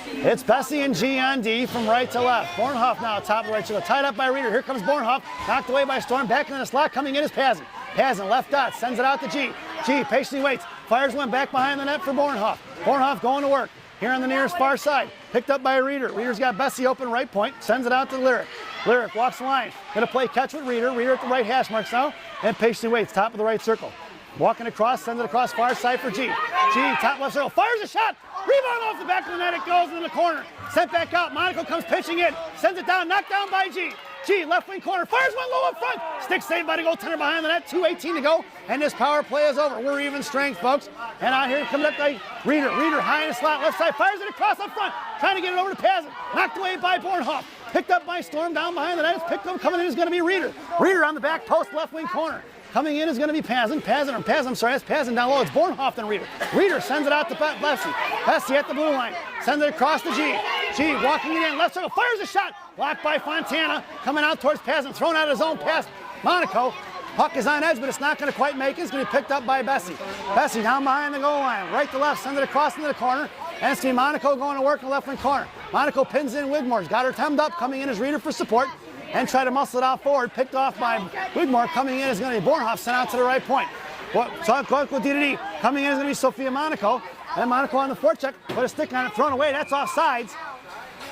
Speaker 1: It's Bessie and G on D from right to left. Bornhoff now top of the right circle. Tied up by Reeder. Here comes Bornhoff. Knocked away by Storm. Back in the slot. Coming in is Pazin. Pazin left dot. Sends it out to G. G patiently waits. Fires one back behind the net for Bornhoff. Bornhoff going to work. Here on the nearest far side. Picked up by Reeder. Reeder's got Bessie open right point. Sends it out to Lyric. Lyric walks the line. Going to play catch with Reeder. Reeder at the right hash marks now. And patiently waits. Top of the right circle. Walking across. Sends it across far side for G. G top left circle. Fires a shot. Rebound off the back of the net. It goes in the corner. Sent back out. Monaco comes pitching in. Sends it down. Knocked down by G. G left wing corner. Fires one low up front. Stick saved by the goaltender behind the net. 2:18 to go. And this power play is over. We're even strength, folks. And out here coming up by Reeder. Reeder high in the slot. Left side. Fires it across up front. Trying to get it over to Pazin. Knocked away by Bornhoff. Picked up by Storm down behind the net. It's picked up. Coming in is going to be Reeder. Reeder on the back post left wing corner. Coming in is going to be Pazin. I'm sorry, that's Pazin down low. It's Bornhoff and Reeder. Reeder sends it out to Bessie. Bessie at the blue line. Sends it across to G. G walking it in. Left circle. Fires a shot. Blocked by Fontana. Coming out towards Pazin. Thrown out of his own pass. Monaco. Puck is on edge, but it's not going to quite make it. It's going to be picked up by Bessie. Bessie down behind the goal line. Right to left. Sends it across into the corner. And it's going to be Monaco going to work in the left wing corner. Monaco pins in Wigmore's. Got her hemmed up. Coming in as Reeder for support. And try to muscle it out forward. Picked off by Wigmore. Coming in is going to be Bornhoff, sent out to the right point. D. Coming in is going to be Sophia Monaco. And Monaco on the forecheck. Put a stick on it, thrown away. That's offsides.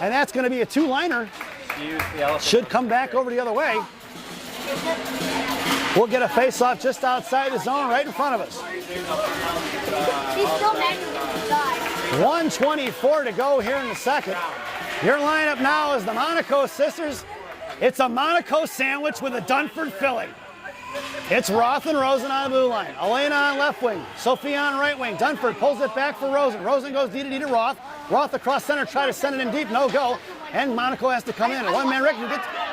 Speaker 1: And that's going to be a two-liner. Should come back over the other way. We'll get a face-off just outside the zone right in front of us.
Speaker 3: He's still manually inside.
Speaker 1: 1:24 to go here in the second. Your lineup now is the Monaco sisters. It's a Monaco sandwich with a Dunford filling. It's Roth and Rosen on the blue line. Elena on left wing. Sophia on right wing. Dunford pulls it back for Rosen. Rosen goes D to Roth. Roth across center, try to send it in deep. No go. And Monaco has to come in. A one-man wreck.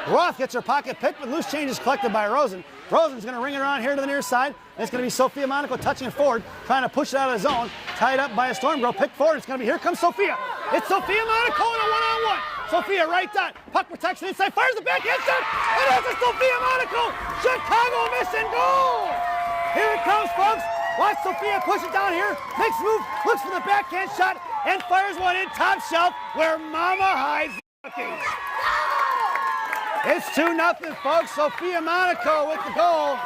Speaker 1: Roth gets her pocket picked, but loose change is collected by Rosen. Rosen's going to ring it around here to the near side. And it's going to be Sophia Monaco touching it forward, trying to push it out of the zone. Tied up by a Storm girl. Picked forward. It's going to be, here comes Sophia. It's Sophia Monaco in a one-on-one. Sophia right dot. Puck protection inside. Fires the backhand shot. And it's a Sophia Monaco. Chicago mission goal. Here it comes, folks. Watch Sophia push it down here. Makes a move. Looks for the backhand shot. And fires one in top shelf where Mama hides the cookies. It's 2-0, folks. Sophia Monaco with the goal.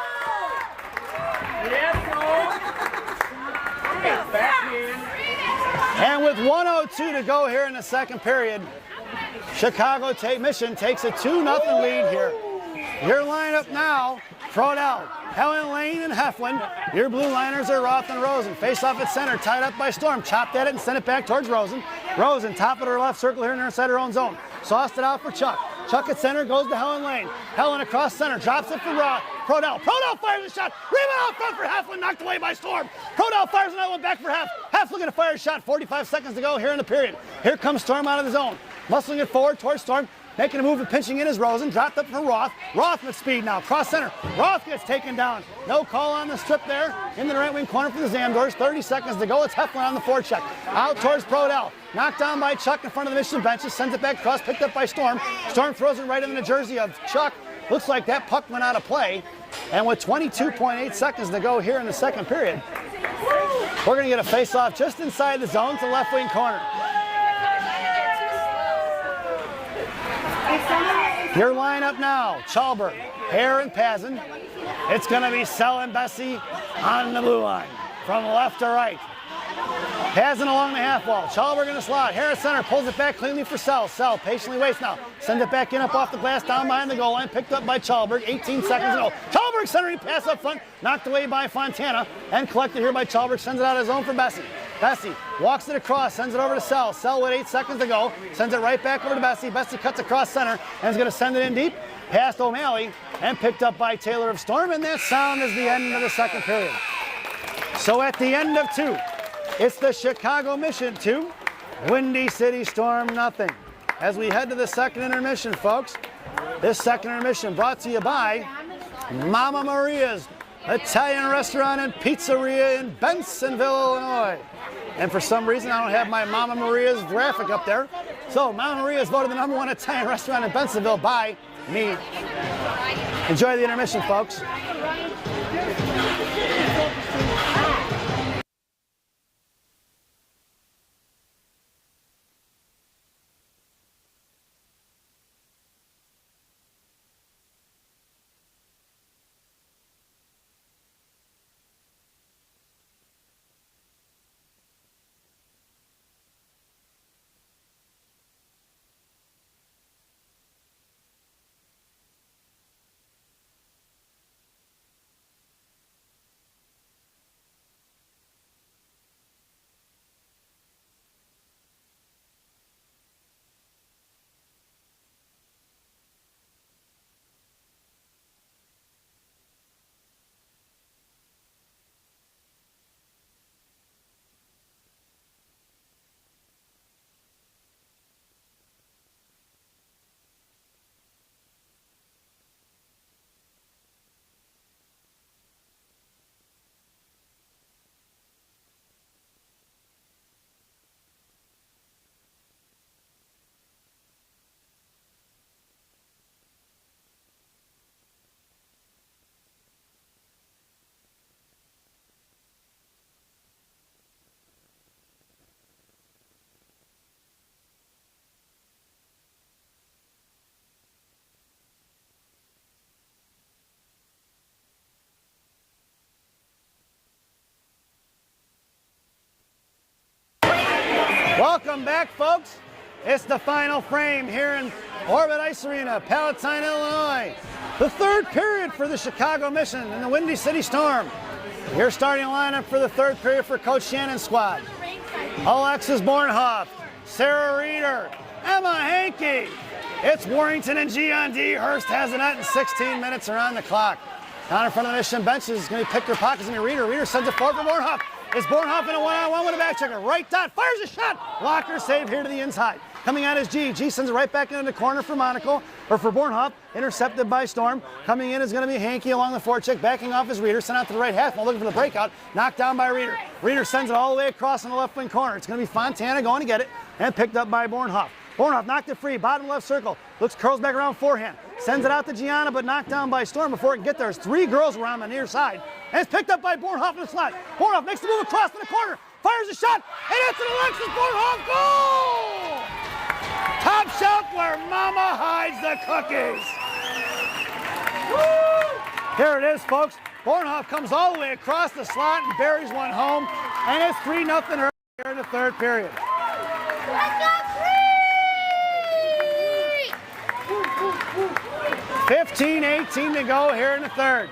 Speaker 1: And with 1:02 to go here in the second period, Chicago Mission takes a 2-0 lead here. Your lineup now, Frodell, Helen Lane, and Heflin. Your blue liners are Roth and Rosen. Face off at center, tied up by Storm. Chopped at it and sent it back towards Rosen. Rosen, top of her left circle here inside her own zone. Sauced it out for Chuck. Chuck at center, goes to Helen Lane. Helen across center, drops it for Prodell. Prodell fires a shot. Rebound out front for Heflin, knocked away by Storm. Prodell fires another one back for Hef. Hef looking to fire a shot. 45 seconds to go here in the period. Here comes Storm out of the zone. Muscling it forward towards Storm. Making a move and pinching in is Rosen. Dropped up for Roth. Roth with speed now. Cross center. Roth gets taken down. No call on the strip there. In the right wing corner for the Zamdors. 30 seconds to go. It's Heflin on the forecheck. Out towards Prodell. Knocked down by Chuck in front of the Mission benches. Sends it back across. Picked up by Storm. Storm throws it right into the jersey of Chuck. Looks like that puck went out of play. And with 22.8 seconds to go here in the second period, we're going to get a face-off just inside the zone to left wing corner. Your lineup now, Chalberg, Hare, and Pazin. It's going to be Sell and Bessie on the blue line, from left to right. Pazin along the half wall. Chalberg in the slot. Hare at center, pulls it back cleanly for Sell. Sell patiently waits now. Sends it back in up off the glass, down behind the goal line. Picked up by Chalberg. 18 seconds to go. Chalberg centering pass up front, knocked away by Fontana, and collected here by Chalberg. Sends it out of his own for Bessie. Bessie walks it across, sends it over to Sell. Sell with 8 seconds to go, sends it right back over to Bessie. Bessie cuts across center and is going to send it in deep, past O'Malley, and picked up by Taylor of Storm. And that sound is the end of the second period. So at the end of 2, it's the Chicago Mission 2, Windy City Storm nothing. As we head to the second intermission, folks, this second intermission brought to you by Mama Maria's Italian Restaurant and Pizzeria in Bensenville, Illinois. And for some reason, I don't have my Mama Maria's graphic up there. So Mama Maria's voted the #1 Italian restaurant in Bensenville by me. Enjoy the intermission, folks. Welcome back, folks. It's the final frame here in Orbit Ice Arena, Palatine, Illinois. The third period for the Chicago Mission and the Windy City Storm. Your starting lineup for the third period for Coach Shannon's squad: Alexis Bornhoff, Sarah Reeder, Emma Hankey. It's Warrington and Gian D. Hurst has the net, and 16 minutes are on the clock. Down in front of the Mission bench is going to be picked their pockets and Reeder. Reeder sends it forward for Bornhoff. It's Bornhoff in a one-on-one with a back checker. Right dot, fires a shot. Blocker save here to the inside. Coming out is G. G sends it right back into the corner for Monaco, or for Bornhoff. Intercepted by Storm. Coming in is going to be Hankey along the forecheck. Backing off is Reeder. Sent out to the right half. While looking for the breakout. Knocked down by Reeder. Reeder sends it all the way across in the left wing corner. It's going to be Fontana going to get it. And picked up by Bornhoff. Bornhoff knocked it free. Bottom left circle. Curls back around forehand. Sends it out to Gianna, but knocked down by Storm before it can get there. There's 3 girls around the near side. And it's picked up by Bornhoff in the slot. Bornhoff makes the move across to the corner. Fires a shot. And it's an Alexis Bornhoff goal! Top shelf where Mama hides the cookies. Woo! Here it is, folks. Bornhoff comes all the way across the slot and buries one home. And it's 3-0 here in the third period.
Speaker 3: Let's go,
Speaker 1: 15-18 to go here in the third.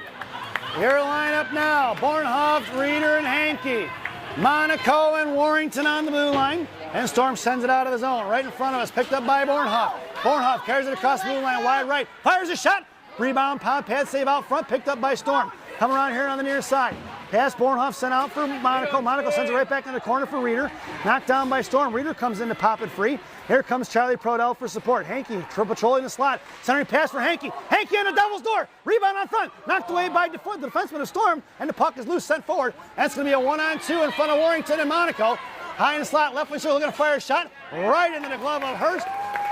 Speaker 1: Your lineup now: Bornhoff, Reeder, and Hankey. Monaco and Warrington on the blue line. And Storm sends it out of the zone. Right in front of us, picked up by Bornhoff. Bornhoff carries it across the blue line, wide right. Fires a shot. Rebound, pound pad save out front, picked up by Storm. Coming around here on the near side. Pass Bornhoff sent out for Monaco. Monaco sends it right back in the corner for Reeder. Knocked down by Storm. Reeder comes in to pop it free. Here comes Charlie Prodell for support. Hankey patrolling the slot. Centering pass for Hankey. Hankey on the Devil's door. Rebound on front. Knocked away by the defenseman of Storm. And the puck is loose, sent forward. That's going to be a 1-on-2 in front of Warrington and Monaco. High in the slot, left wing circle, going to fire a shot right into the glove of Hurst.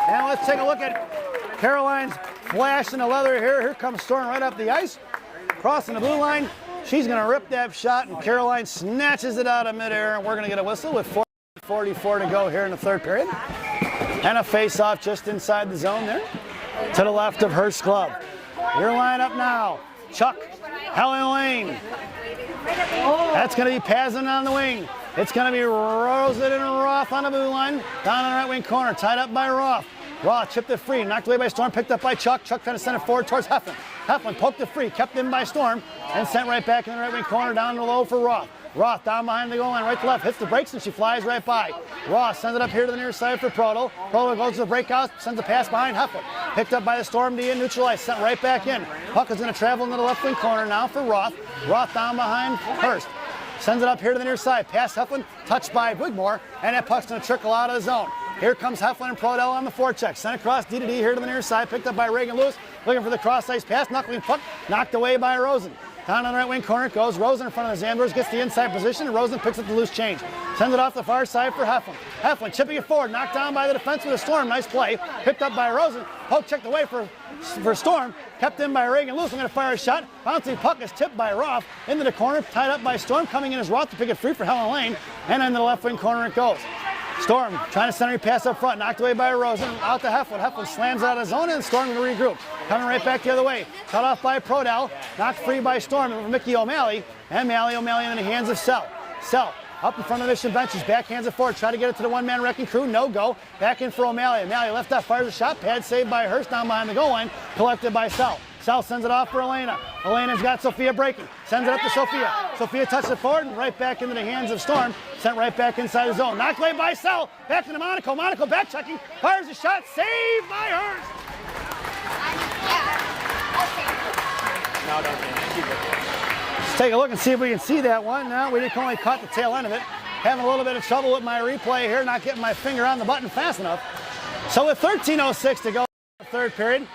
Speaker 1: And let's take a look at Caroline's flash in the leather here. Here comes Storm right up the ice. Crossing the blue line. She's going to rip that shot, and Caroline snatches it out of midair, and we're going to get a whistle with 4:44 to go here in the third period. And a face-off just inside the zone there to the left of Hurst's glove. Your lineup now: Chuck, Helen Lane. That's going to be Pazin on the wing. It's going to be Rosen and Roth on the blue line. Down on the right wing corner, tied up by Roth. Roth chipped it free, knocked away by Storm, picked up by Chuck. Chuck trying to send it forward towards Heflin. Heflin poked it free, kept in by Storm, and sent right back in the right wing corner down the low for Roth. Roth down behind the goal line, right to left, hits the brakes, and she flies right by. Roth sends it up here to the near side for Proto. Proto goes to the breakout, sends a pass behind Heflin. Picked up by the Storm D and neutralized, sent right back in. Puck is going to travel into the left wing corner now for Roth. Roth down behind Hurst. Sends it up here to the near side, past Heflin, touched by Wigmore, and that puck's going to trickle out of the zone. Here comes Heflin and Prodell on the forecheck. Sent across D to D here to the near side, picked up by Reagan Lewis, looking for the cross-ice pass, knuckling puck, knocked away by Rosen. Down on the right wing corner it goes. Rosen in front of the Zamdors, gets the inside position, and Rosen picks up the loose change. Sends it off the far side for Heflin. Heflin chipping it forward, knocked down by the defense with a Storm. Nice play. Picked up by Rosen. Poke checked away for Storm. Kept in by Reagan Lewis. I'm going to fire a shot. Bouncing puck is tipped by Roth into the corner, tied up by Storm. Coming in as Roth to pick it free for Helen Lane. And into the left wing corner it goes. Storm trying to center pass up front, knocked away by Rosen, out to Heflin. Heflin slams out of zone and Storm to regroup. Coming right back the other way. Cut off by Prodell, knocked free by Storm over Mickey O'Malley. And O'Malley in the hands of Sell. Sell up in front of the Mission benches, backhands it forward, try to get it to the one-man wrecking crew, no go. Back in for O'Malley. O'Malley left up, fires a shot, pad saved by Hurst down behind the goal line, collected by Sell. Sell sends it off for Elena. Elena's got Sophia breaking. Sends it up to Sophia. Sophia touches it forward and right back into the hands of Storm. Sent right back inside the zone. Knocked away by Sell. Back into Monaco. Monaco back checking. Fires a shot. Saved by Hurst.
Speaker 2: No, don't keep it.
Speaker 1: Let's take a look and see if we can see that one. Now we can only caught the tail end of it. Having a little bit of trouble with my replay here. Not getting my finger on the button fast enough. So with 13:06 to go in the third period,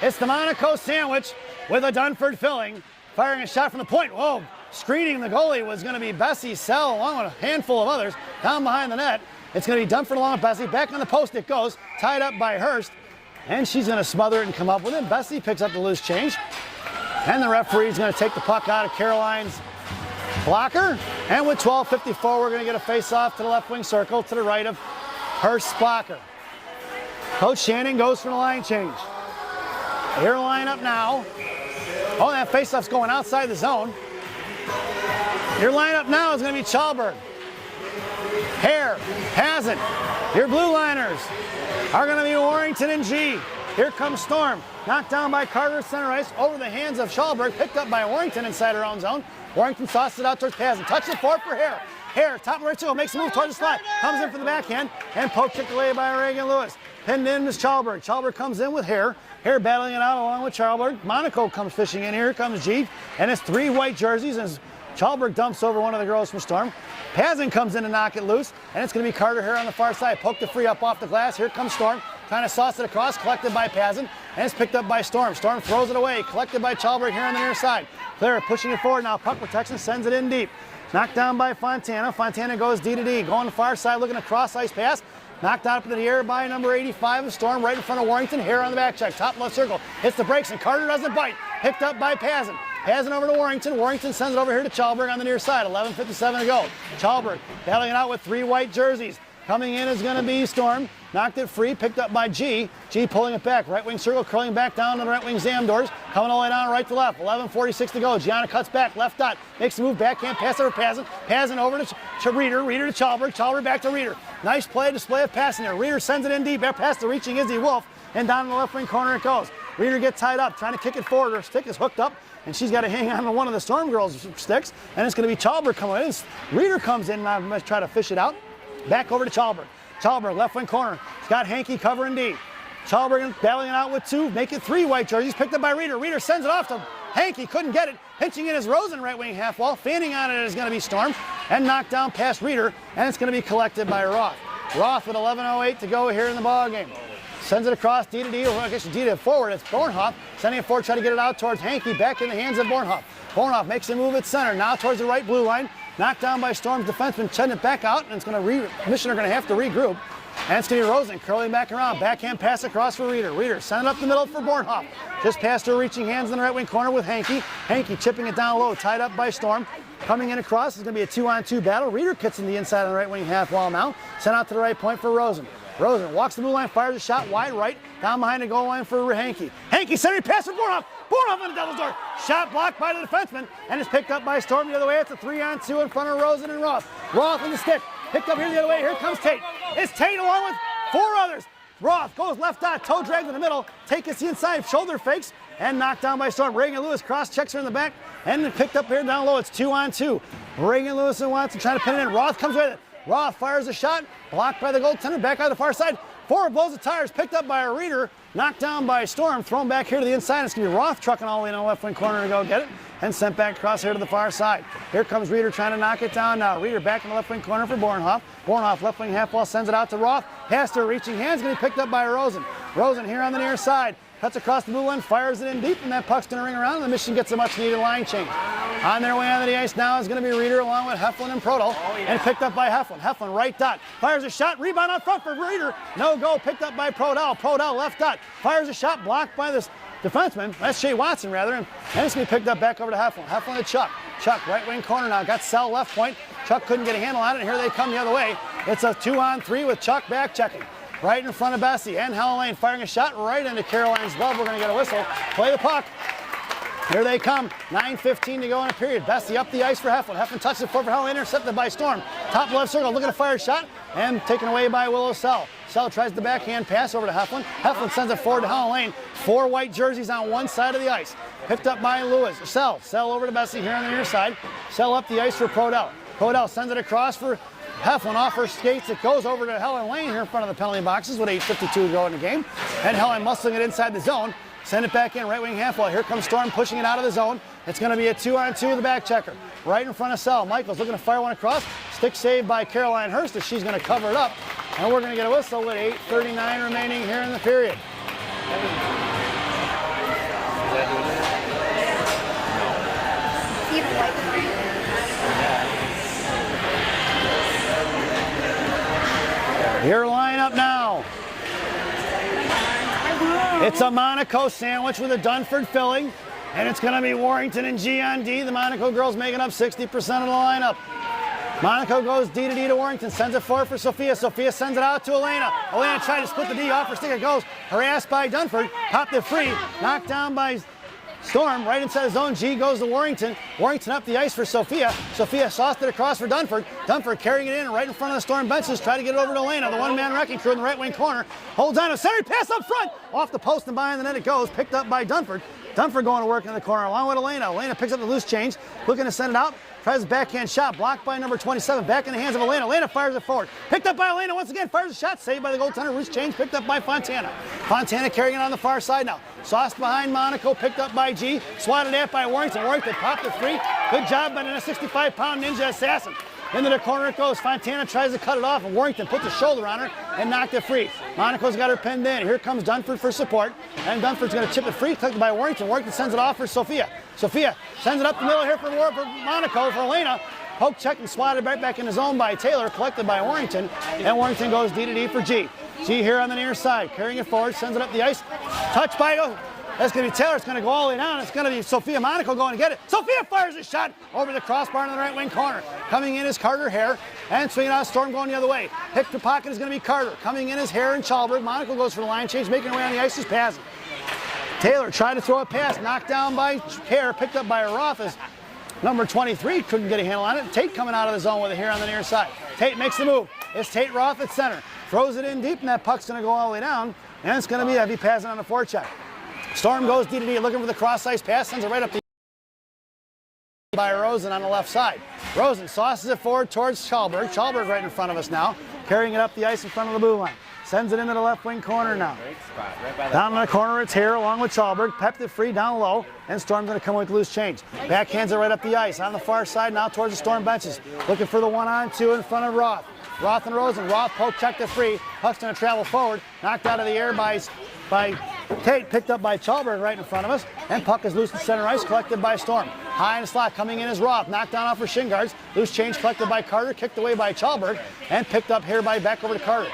Speaker 1: it's the Monaco sandwich with a Dunford filling. Firing a shot from the point. Whoa, screening the goalie was going to be Bessie Sell along with a handful of others down behind the net. It's going to be Dunford along with Bessie. Back on the post it goes, tied up by Hurst. And she's going to smother it and come up with it. Bessie picks up the loose change. And the referee's going to take the puck out of Caroline's blocker. And with 12:54, we're going to get a face-off to the left wing circle to the right of Hurst's blocker. Coach Shannon goes for the line change. Here line up now. Oh, that faceoff's going outside the zone. Your lineup now is going to be Chalberg, Hare, Hazen. Your blue liners are going to be Warrington and G. Here comes Storm. Knocked down by Carter center ice over the hands of Chalberg. Picked up by Warrington inside her own zone. Warrington tosses it out towards Hazen. Touches it forward for Hare. Hare, top right circle, makes a move towards the slot. Comes in for the backhand and poke kicked away by Reagan Lewis. Pinned in is Chalberg. Chalberg comes in with Hare. Hare battling it out along with Chalberg. Monaco comes fishing in. Here comes G. And it's three white jerseys as Chalberg dumps over one of the girls from Storm. Pazin comes in to knock it loose. And it's going to be Carter Hare on the far side. Poked it free up off the glass. Here comes Storm. Trying to sauce it across. Collected by Pazin. And it's picked up by Storm. Storm throws it away. Collected by Chalberg here on the near side. Clear pushing it forward now. Puck protection. Sends it in deep. Knocked down by Fontana. Fontana goes D to D. Going the far side looking a cross ice pass. Knocked out into the air by number 85 of Storm, right in front of Warrington. Hare on the back check, top left circle. Hits the brakes and Carter doesn't bite. Picked up by Pazin. Pazin over to Warrington. Warrington sends it over here to Chalberg on the near side. 11:57 to go. Chalberg battling it out with three white jerseys. Coming in is going to be Storm. Knocked it free, picked up by G. G pulling it back. Right wing circle, curling back down to the right wing Zamdors. Coming all the way down right to left. 11:46 to go. Gianna cuts back, left dot. Makes the move, backhand pass over Pazin. Pazin over to Reeder. Reeder to Chalberg. Chalberg back to Reeder. Nice play, display of passing there. Reeder sends it in deep. Past the reaching Izzy Wolf. And down in the left wing corner it goes. Reeder gets tied up, trying to kick it forward. Her stick is hooked up. And she's got to hang on to one of the Storm girls' sticks. And it's going to be Chalberg coming in. Reeder comes in and I try to fish it out. Back over to Chalberg. Chalberg, left wing corner. He's got Hankey covering D. Chalberg battling it out with two. Make it three white jerseys. Picked up by Reeder. Reeder sends it off to Hankey. Couldn't get it. Pinching in is Rosen, right wing half wall. Fanning on it is going to be Storm. And knocked down past Reeder. And it's going to be collected by Roth. Roth with 11:08 to go here in the ball game. Sends it across D to D. Well, I guess D to forward. It's Bornhoff. Sending it forward, trying to get it out towards Hankey. Back in the hands of Bornhoff. Bornhoff makes a move at center. Now towards the right blue line. Knocked down by Storm's defenseman. Sending it back out. And it's going to Mission are going to have to regroup. And it's going to be Rosen curling back around. Backhand pass across for Reeder. Reeder send it up the middle for Bornhoff. Just past her reaching hands in the right wing corner with Hankey. Hankey chipping it down low, tied up by Storm. Coming in across, it's going to be a 2-on-2 battle. Reeder kicks in the inside on the right wing half wall now. Sent out to the right point for Rosen. Rosen walks the blue line, fires a shot wide right, down behind the goal line for Hankey. Hankey centering pass for Bornhoff. Bornhoff on the devil's door. Shot blocked by the defenseman, and it's picked up by Storm the other way. It's a 3-on-2 in front of Rosen and Roth. Roth on the stick. Picked up here the other way. Here comes Tate. It's Tate along with four others. Roth goes left dot, toe drag in the middle. Tate gets the inside, shoulder fakes, and knocked down by Storm. Reagan Lewis cross checks her in the back. and then picked up here down low. It's 2-on-2. Reagan Lewis and Watson trying to pin it in. Roth comes with it. Roth fires a shot, blocked by the goaltender, back out the far side. Forward blows the tires, picked up by a Reeder, knocked down by Storm, thrown back here to the inside. It's going to be Roth trucking all the way in the left wing corner to go get it, and sent back across here to the far side. Here comes Reeder trying to knock it down now. Reeder back in the left wing corner for Bornhoff. Bornhoff left wing half wall sends it out to Roth. Pass to reaching hands, going to be picked up by Rosen. Rosen here on the near side. Cuts across the blue line, fires it in deep, and that puck's going to ring around, and the Michigan gets a much-needed line change. On their way onto the ice now is going to be Reeder along with Heflin and Proto, and picked up by Heflin. Heflin right dot, fires a shot, rebound out front for Reeder. No go, picked up by Prodell. Prodell left dot, fires a shot, blocked by this defenseman. That's Shea Watson rather, and it's going to be picked up back over to Heflin. Heflin to Chuck. Chuck right wing corner now, got Sell left point. Chuck couldn't get a handle on it, and here they come the other way. It's a 2-on-3 with Chuck back checking. Right in front of Bessie, and Helen Lane firing a shot right into Caroline's glove. We're going to get a whistle. Play the puck. Here they come. 9:15 to go in a period. Bessie up the ice for Heflin. Heflin touches it forward for Helen Lane, intercepted by Storm. Top left circle, looking to fire a shot, and taken away by Willow Sell. Sell tries the backhand pass over to Heflin. Heflin sends it forward to Helen Lane. 4 white jerseys on one side of the ice. Picked up by Lewis. Sell over to Bessie here on the near side. Sell up the ice for Prodell. Prodell sends it across for Heflin off her skates. It goes over to Helen Lane here in front of the penalty boxes with 8:52 to go in the game. And Helen muscling it inside the zone. Send it back in, right wing half wall. Here comes Storm pushing it out of the zone. It's going to be a 2-on-2 with the back checker. Right in front of Sell. Michaels looking to fire one across. Stick saved by Caroline Hurst as she's going to cover it up. And we're going to get a whistle with 8:39 remaining here in the period. Your lineup now. It's a Monaco sandwich with a Dunford filling, and it's going to be Warrington and G on D. The Monaco girls making up 60% of the lineup. Monaco goes D to D to Warrington, sends it forward for Sophia. Sophia sends it out to Elena. Elena tried to split the D off her stick. It goes harassed by Dunford, popped it free, knocked down by Storm right inside the zone. G goes to Warrington. Warrington up the ice for Sophia. Sophia sauced it across for Dunford. Dunford carrying it in right in front of the Storm benches. Try to get it over to Elena. The one-man wrecking crew in the right wing corner. Holds on. A center pass up front. Off the post and behind the net it goes. Picked up by Dunford. Dunford going to work in the corner along with Elena. Elena picks up the loose change. Looking to send it out. Tries a backhand shot, blocked by number 27, back in the hands of Elena. Elena fires it forward. Picked up by Elena once again, fires a shot, saved by the goaltender. Loose change, picked up by Fontana. Fontana carrying it on the far side now. Sauced behind Monaco, picked up by G. Swatted at by Warrington. Warrington popped it free. Good job by the 65-pound ninja assassin. Into the corner it goes. Fontana tries to cut it off, and Warrington puts a shoulder on her and knocked it free. Monaco's got her pinned in. Here comes Dunford for support, and Dunford's going to chip it free, collected by Warrington. Warrington sends it off for Sophia. Sophia sends it up the middle here for Monaco, for Elena. Poke check and swatted right back in the zone by Taylor, collected by Warrington, and Warrington goes D to D for G. G here on the near side, carrying it forward, sends it up the ice. Touch by, that's going to be Taylor. It's going to go all the way down. It's going to be Sophia Monaco going to get it. Sophia fires a shot over the crossbar in the right wing corner. Coming in is Carter Hare, and swinging out Storm going the other way. Pick the pocket is going to be Carter. Coming in is Hare and Chalberg. Monaco goes for the line change, making her way on the ice is Pazin. Taylor tried to throw a pass, knocked down by Hare, picked up by Roth as number 23 couldn't get a handle on it. Tate coming out of the zone with it here on the near side. Tate makes the move. It's Tate Roth at center. Throws it in deep, and that puck's going to go all the way down, and it's going to be Evie Pazin on the forecheck. Storm goes D to D, looking for the cross-ice pass, sends it right up the by Rosen on the left side. Rosen sauces it forward towards Chalberg. Chalberg right in front of us now, carrying it up the ice in front of the blue line. Sends it into the left wing corner now. Down in the corner, it's here along with Chalberg. Pepped it free down low, and Storm's going to come with loose change. Backhands it right up the ice. On the far side now towards the Storm benches. Looking for the 1-on-2 in front of Roth. Roth and Rosen. Roth poke checked it free. Puck's going to travel forward. Knocked out of the air by Tate, picked up by Chalberg right in front of us. And puck is loose in center ice, collected by Storm. High in the slot, coming in is Roth. Knocked down off for shin guards. Loose change collected by Carter, kicked away by Chalberg, and picked up here by back over to Carter.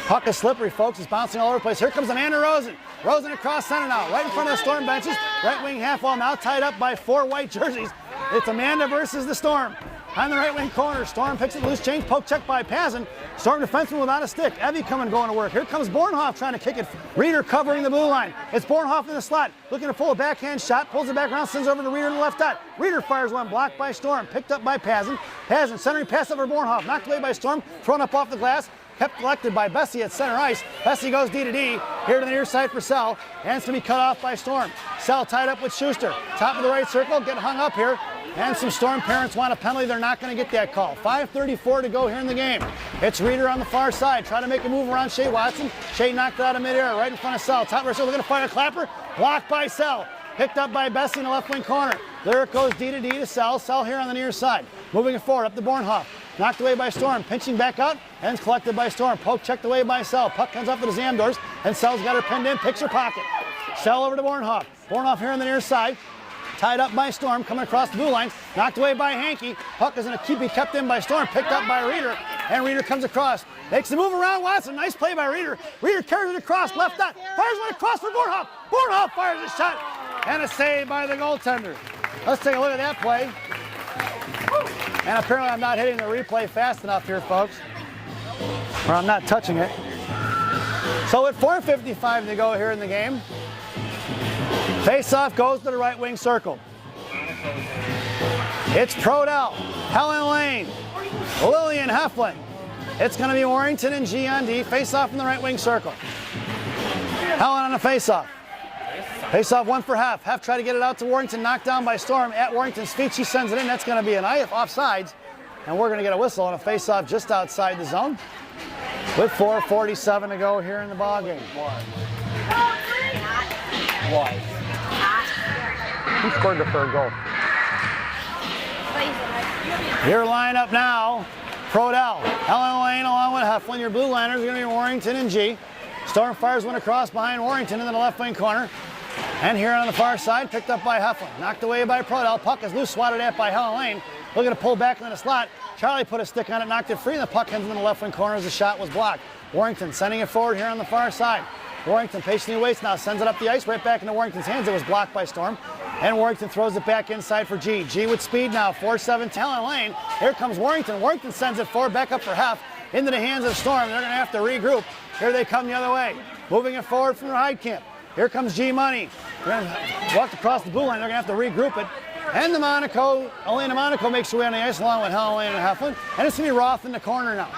Speaker 1: Puck is slippery, folks. It's bouncing all over the place. Here comes Amanda Rosen. Rosen across center now, right in front of the Storm benches. Right wing half wall now tied up by 4 white jerseys. It's Amanda versus the Storm. On the right wing corner, Storm picks it loose change, poke check by Pazin. Storm defenseman without a stick. Evie coming going to work. Here comes Bornhoff trying to kick it. Reeder covering the blue line. It's Bornhoff in the slot, looking to pull a backhand shot, pulls it back around, sends over to Reeder in the left dot. Reeder fires one, blocked by Storm, picked up by Pazin. Pazin centering pass over Bornhoff, knocked away by Storm, thrown up off the glass. kept collected by Bessie at center ice. Bessie goes D to D, here to the near side for Sell, and it's going to be cut off by Storm. Sell tied up with Schuster. Top of the right circle, get hung up here, and some Storm parents want a penalty. They're not going to get that call. 5:34 to go here in the game. It's Reeder on the far side, trying to make a move around Shea Watson. Shea knocked it out of midair, right in front of Sell. Top right circle, looking to fire a clapper, blocked by Sell. Picked up by Bessie in the left wing corner. There it goes D to D to Sell. Sell here on the near side. Moving it forward up to Bornhoff. Knocked away by Storm. Pinching back out. And collected by Storm. Poke checked away by Sell. Puck comes up to the Zamdors. And Sell's got her pinned in. Picks her pocket. Sell over to Bornhoff. Bornhoff here on the near side. Tied up by Storm. Coming across the blue line. Knocked away by Hankey. Puck is going to be kept in by Storm. Picked up by Reeder. And Reeder comes across. Makes the move around Watson. Nice play by Reeder. Reeder carries it across. Left dot. Fires one across for Bornhoff. Bornhoff fires a shot. And a save by the goaltender. Let's take a look at that play. And apparently I'm not hitting the replay fast enough here, folks. Or I'm not touching it. So with 4:55 to go here in the game, face-off goes to the right wing circle. It's Prodell, Helen Lane, Lillian Heflin. It's going to be Warrington and G on D. Face-off in the right wing circle. Helen on the face-off. Face-off one for Hef. Hef tried to get it out to Warrington, knocked down by Storm at Warrington's feet. She sends it in. That's going to be an offsides, and we're going to get a whistle on a face-off just outside the zone with 4:47 to go here in the ballgame. Who scored the third goal? Your lineup now, Prodell, Helen Lane along with Heflin. Your blue liners are going to be Warrington and G. Storm fires one across behind Warrington into the left wing corner. And here on the far side, picked up by Heflin. Knocked away by Prodell. Puck is loose, swatted at by Helen Lane. Looking to pull back into the slot. Charlie put a stick on it, knocked it free, and the puck ends in the left wing corner as the shot was blocked. Warrington sending it forward here on the far side. Warrington patiently waits now, sends it up the ice, right back into Warrington's hands. It was blocked by Storm. And Warrington throws it back inside for G. G with speed now, 4-7 Helen Lane. Here comes Warrington. Warrington sends it forward, back up for Hef, into the hands of Storm. They're going to have to regroup. Here they come the other way. Moving it forward from the hide camp. Here comes G Money. They're going to walk across the blue line. They're going to have to regroup it. And the Monaco, Elena Monaco makes her way on the ice along with Helen Lane and Heflin. And it's going to be Roth in the corner now.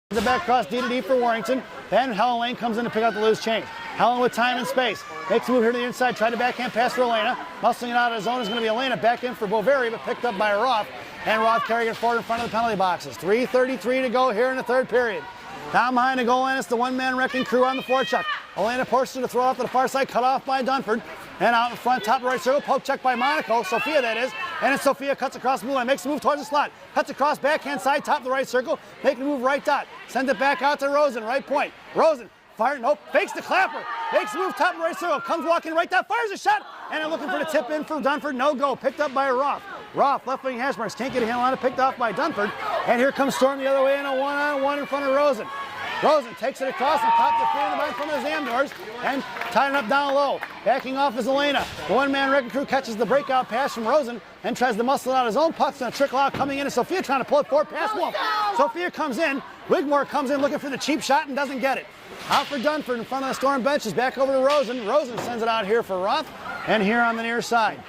Speaker 1: The back cross D to D for Warrington. Then Helen Lane comes in to pick up the loose change. Helen with time and space. Makes a move here to the inside. Tried to backhand pass for Elena. Muscling it out of the zone is going to be Elena. Back in for Boveri, but picked up by Roth. And Roth carrying it forward in front of the penalty boxes. 3:33 to go here in the third period. Down behind the goal line, it's the one-man wrecking crew on the forecheck. Elena forces to throw off to the far side, cut off by Dunford. And out in front, top right circle, poke check by Monaco, Sophia that is. And it's Sophia cuts across the blue line, makes a move towards the slot. Cuts across backhand side, top of the right circle, making a move right dot. Sends it back out to Rosen, right point. Rosen, fire, nope, fakes the clapper. Makes a move top of the right circle, comes walking right dot, fires a shot. And they're looking for the tip in for Dunford, no go. Picked up by Roth. Roth, left wing hash marks, can't get a handle on it, picked off by Dunford. And here comes Storm the other way in a one-on-one in front of Rosen. Rosen takes it across and pops it free in the back from the Zamdors and tying it up down low. Backing off is Elena. The one-man wrecking crew catches the breakout pass from Rosen and tries to muscle out his own. Puck's going to trickle out, coming in, and Sophia trying to pull it forward past Wolf. Sophia comes in. Wigmore comes in looking for the cheap shot and doesn't get it. Out for Dunford in front of the Storm benches. Back over to Rosen. Rosen sends it out here for Roth and here on the near side.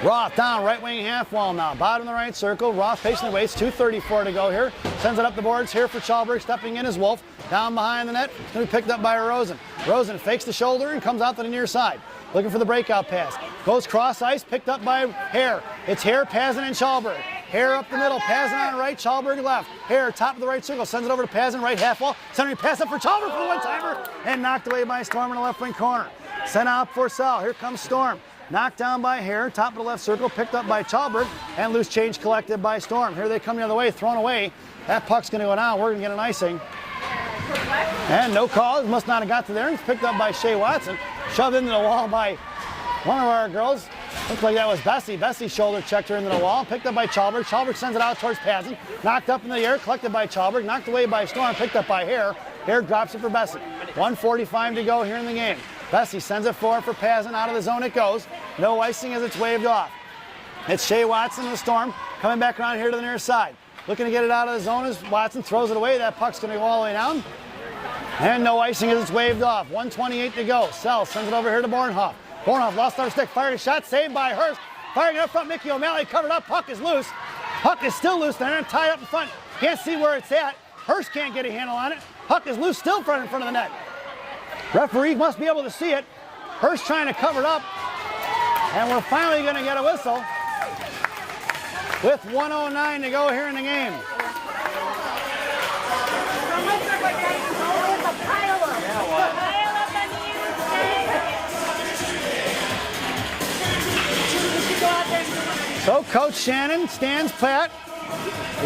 Speaker 1: Roth down, right wing half wall now. Bottom of the right circle. Roth patiently waits. 2:34 to go here. Sends it up the boards here for Chalberg. Stepping in is Wolf. Down behind the net. It's going to be picked up by Rosen. Rosen fakes the shoulder and comes out to the near side. Looking for the breakout pass. Goes cross ice. Picked up by Hare. It's Hare, Pazin, and Chalberg. Hare up the middle. Pazin on right. Chalberg left. Hare, top of the right circle. Sends it over to Pazin, right half wall. Centering pass up for Chalberg for the one-timer. And knocked away by Storm in the left wing corner. Sent out for Sal. Here comes Storm. Knocked down by Hare, top of the left circle, picked up by Chalberg, and loose change collected by Storm. Here they come the other way, thrown away. That puck's going to go down. We're going to get an icing. And no call. It must not have got to there. It's picked up by Shea Watson. Shoved into the wall by one of our girls. Looks like that was Bessie. Bessie shoulder checked her into the wall. Picked up by Chalberg. Chalberg sends it out towards Pazin. Knocked up in the air, collected by Chalberg. Knocked away by Storm, picked up by Hare. Hare drops it for Bessie. 1:45 to go here in the game. Bessie sends it forward for Pazin. Out of the zone it goes. No icing as it's waved off. It's Shea Watson in the Storm coming back around here to the near side. Looking to get it out of the zone as Watson throws it away. That puck's going to go all the way down. And no icing as it's waved off. 1:28 to go. Sell sends it over here to Bornhoff. Bornhoff lost our stick, fired a shot, saved by Hurst. Firing it up front, Mickey O'Malley covered up. Puck is loose. Puck is still loose. They're going to tie up in front. Can't see where it's at. Hurst can't get a handle on it. Puck is loose still in front of the net. Referee must be able to see it. Hurst trying to cover it up. And we're finally going to get a whistle with 1:09 to go here in the game. So Coach Shannon stands pat.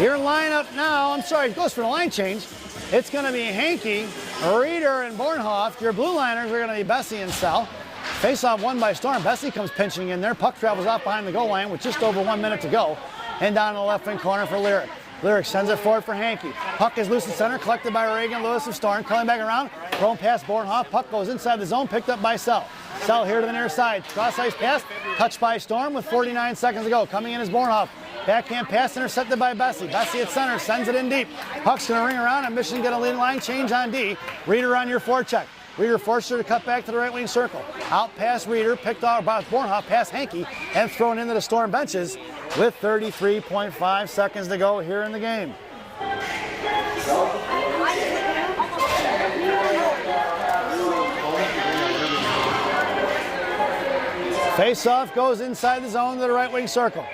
Speaker 1: Your lineup now, I'm sorry, it goes for the line change. It's going to be Hankey, Reeder, and Bornhoff. Your blue liners are going to be Bessie and Sell. Face-off won by Storm. Bessie comes pinching in there. Puck travels off behind the goal line with just over 1 minute to go. And down in the left wing corner for Lyric. Lyric sends it forward for Hankey. Puck is loose in center, collected by Reagan Lewis of Storm. Coming back around, thrown past Bornhoff. Puck goes inside the zone, picked up by Sell. Sell here to the near side. Cross-ice pass, touched by Storm with 49 seconds to go. Coming in is Bornhoff. Backhand pass intercepted by Bessie. Bessie at center, sends it in deep. Puck's going to ring around, and Mission get a lead line change on D. Reeder on your forecheck. Reeder forced her to cut back to the right wing circle. Out past Reeder, picked off by Bornhoff, past Hankey, and thrown into the Storm benches with 33.5 seconds to go here in the game. Face-off goes inside the zone to the right wing circle.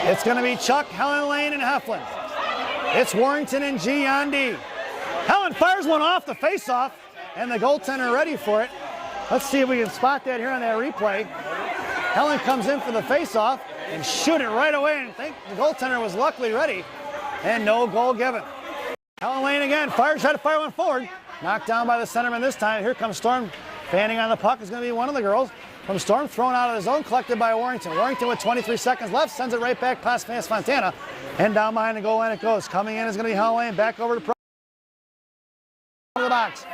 Speaker 1: It's going to be Chuck, Helen Lane, and Heflin. It's Warrington and G on D. Helen fires one off the face-off, and the goaltender ready for it. Let's see if we can spot that here on that replay. Helen comes in for the face-off and shoot it right away, and I think the goaltender was luckily ready, and no goal given. Helen Lane again, fires, tried to fire one forward. Knocked down by the centerman this time. Here comes Storm. Fanning on the puck is going to be one of the girls. From Storm, thrown out of the zone, collected by Warrington. Warrington with 23 seconds left, sends it right back past Fontana. And down behind the goal line it goes. Coming in is going to be Helen Lane, back over to the box.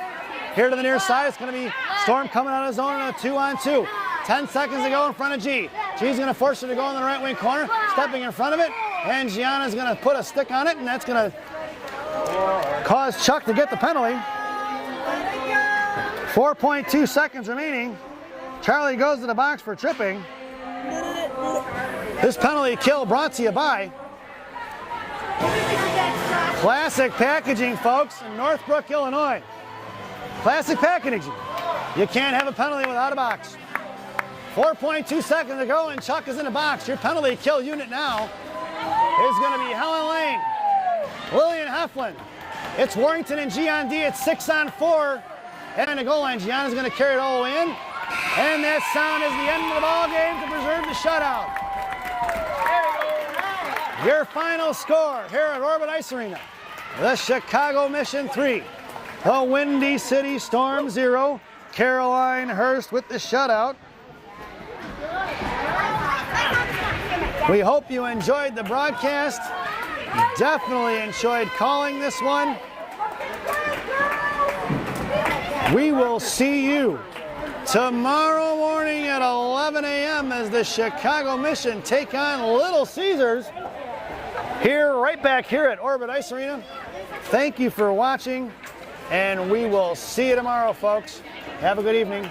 Speaker 1: Here to the near side, it's going to be Storm coming out of the zone in a 2-on-2. 10 seconds to go in front of G. G's going to force her to go in the right wing corner, stepping in front of it. And Gianna's going to put a stick on it, and that's going to cause Chuck to get the penalty. 4.2 seconds remaining. Charlie goes to the box for tripping. This penalty kill brought to you by Classic Packaging, folks, in Northbrook, Illinois. Classic Packaging. You can't have a penalty without a box. 4.2 seconds to go, and Chuck is in the box. Your penalty kill unit now is going to be Helen Lane, Lillian Heflin. It's Warrington and G on D. It's 6-on-4. And the goal line, Gianna's going to carry it all the way in. And that sound is the end of the ball game to preserve the shutout. Your final score here at Orbit Ice Arena. The Chicago Mission 3. The Windy City Storm 0. Caroline Hurst with the shutout. We hope you enjoyed the broadcast. Definitely enjoyed calling this one. We will see you tomorrow morning at 11 a.m. as the Chicago Mission take on Little Caesars here, right back here at Orbit Ice Arena. Thank you for watching, and we will see you tomorrow, folks. Have a good evening.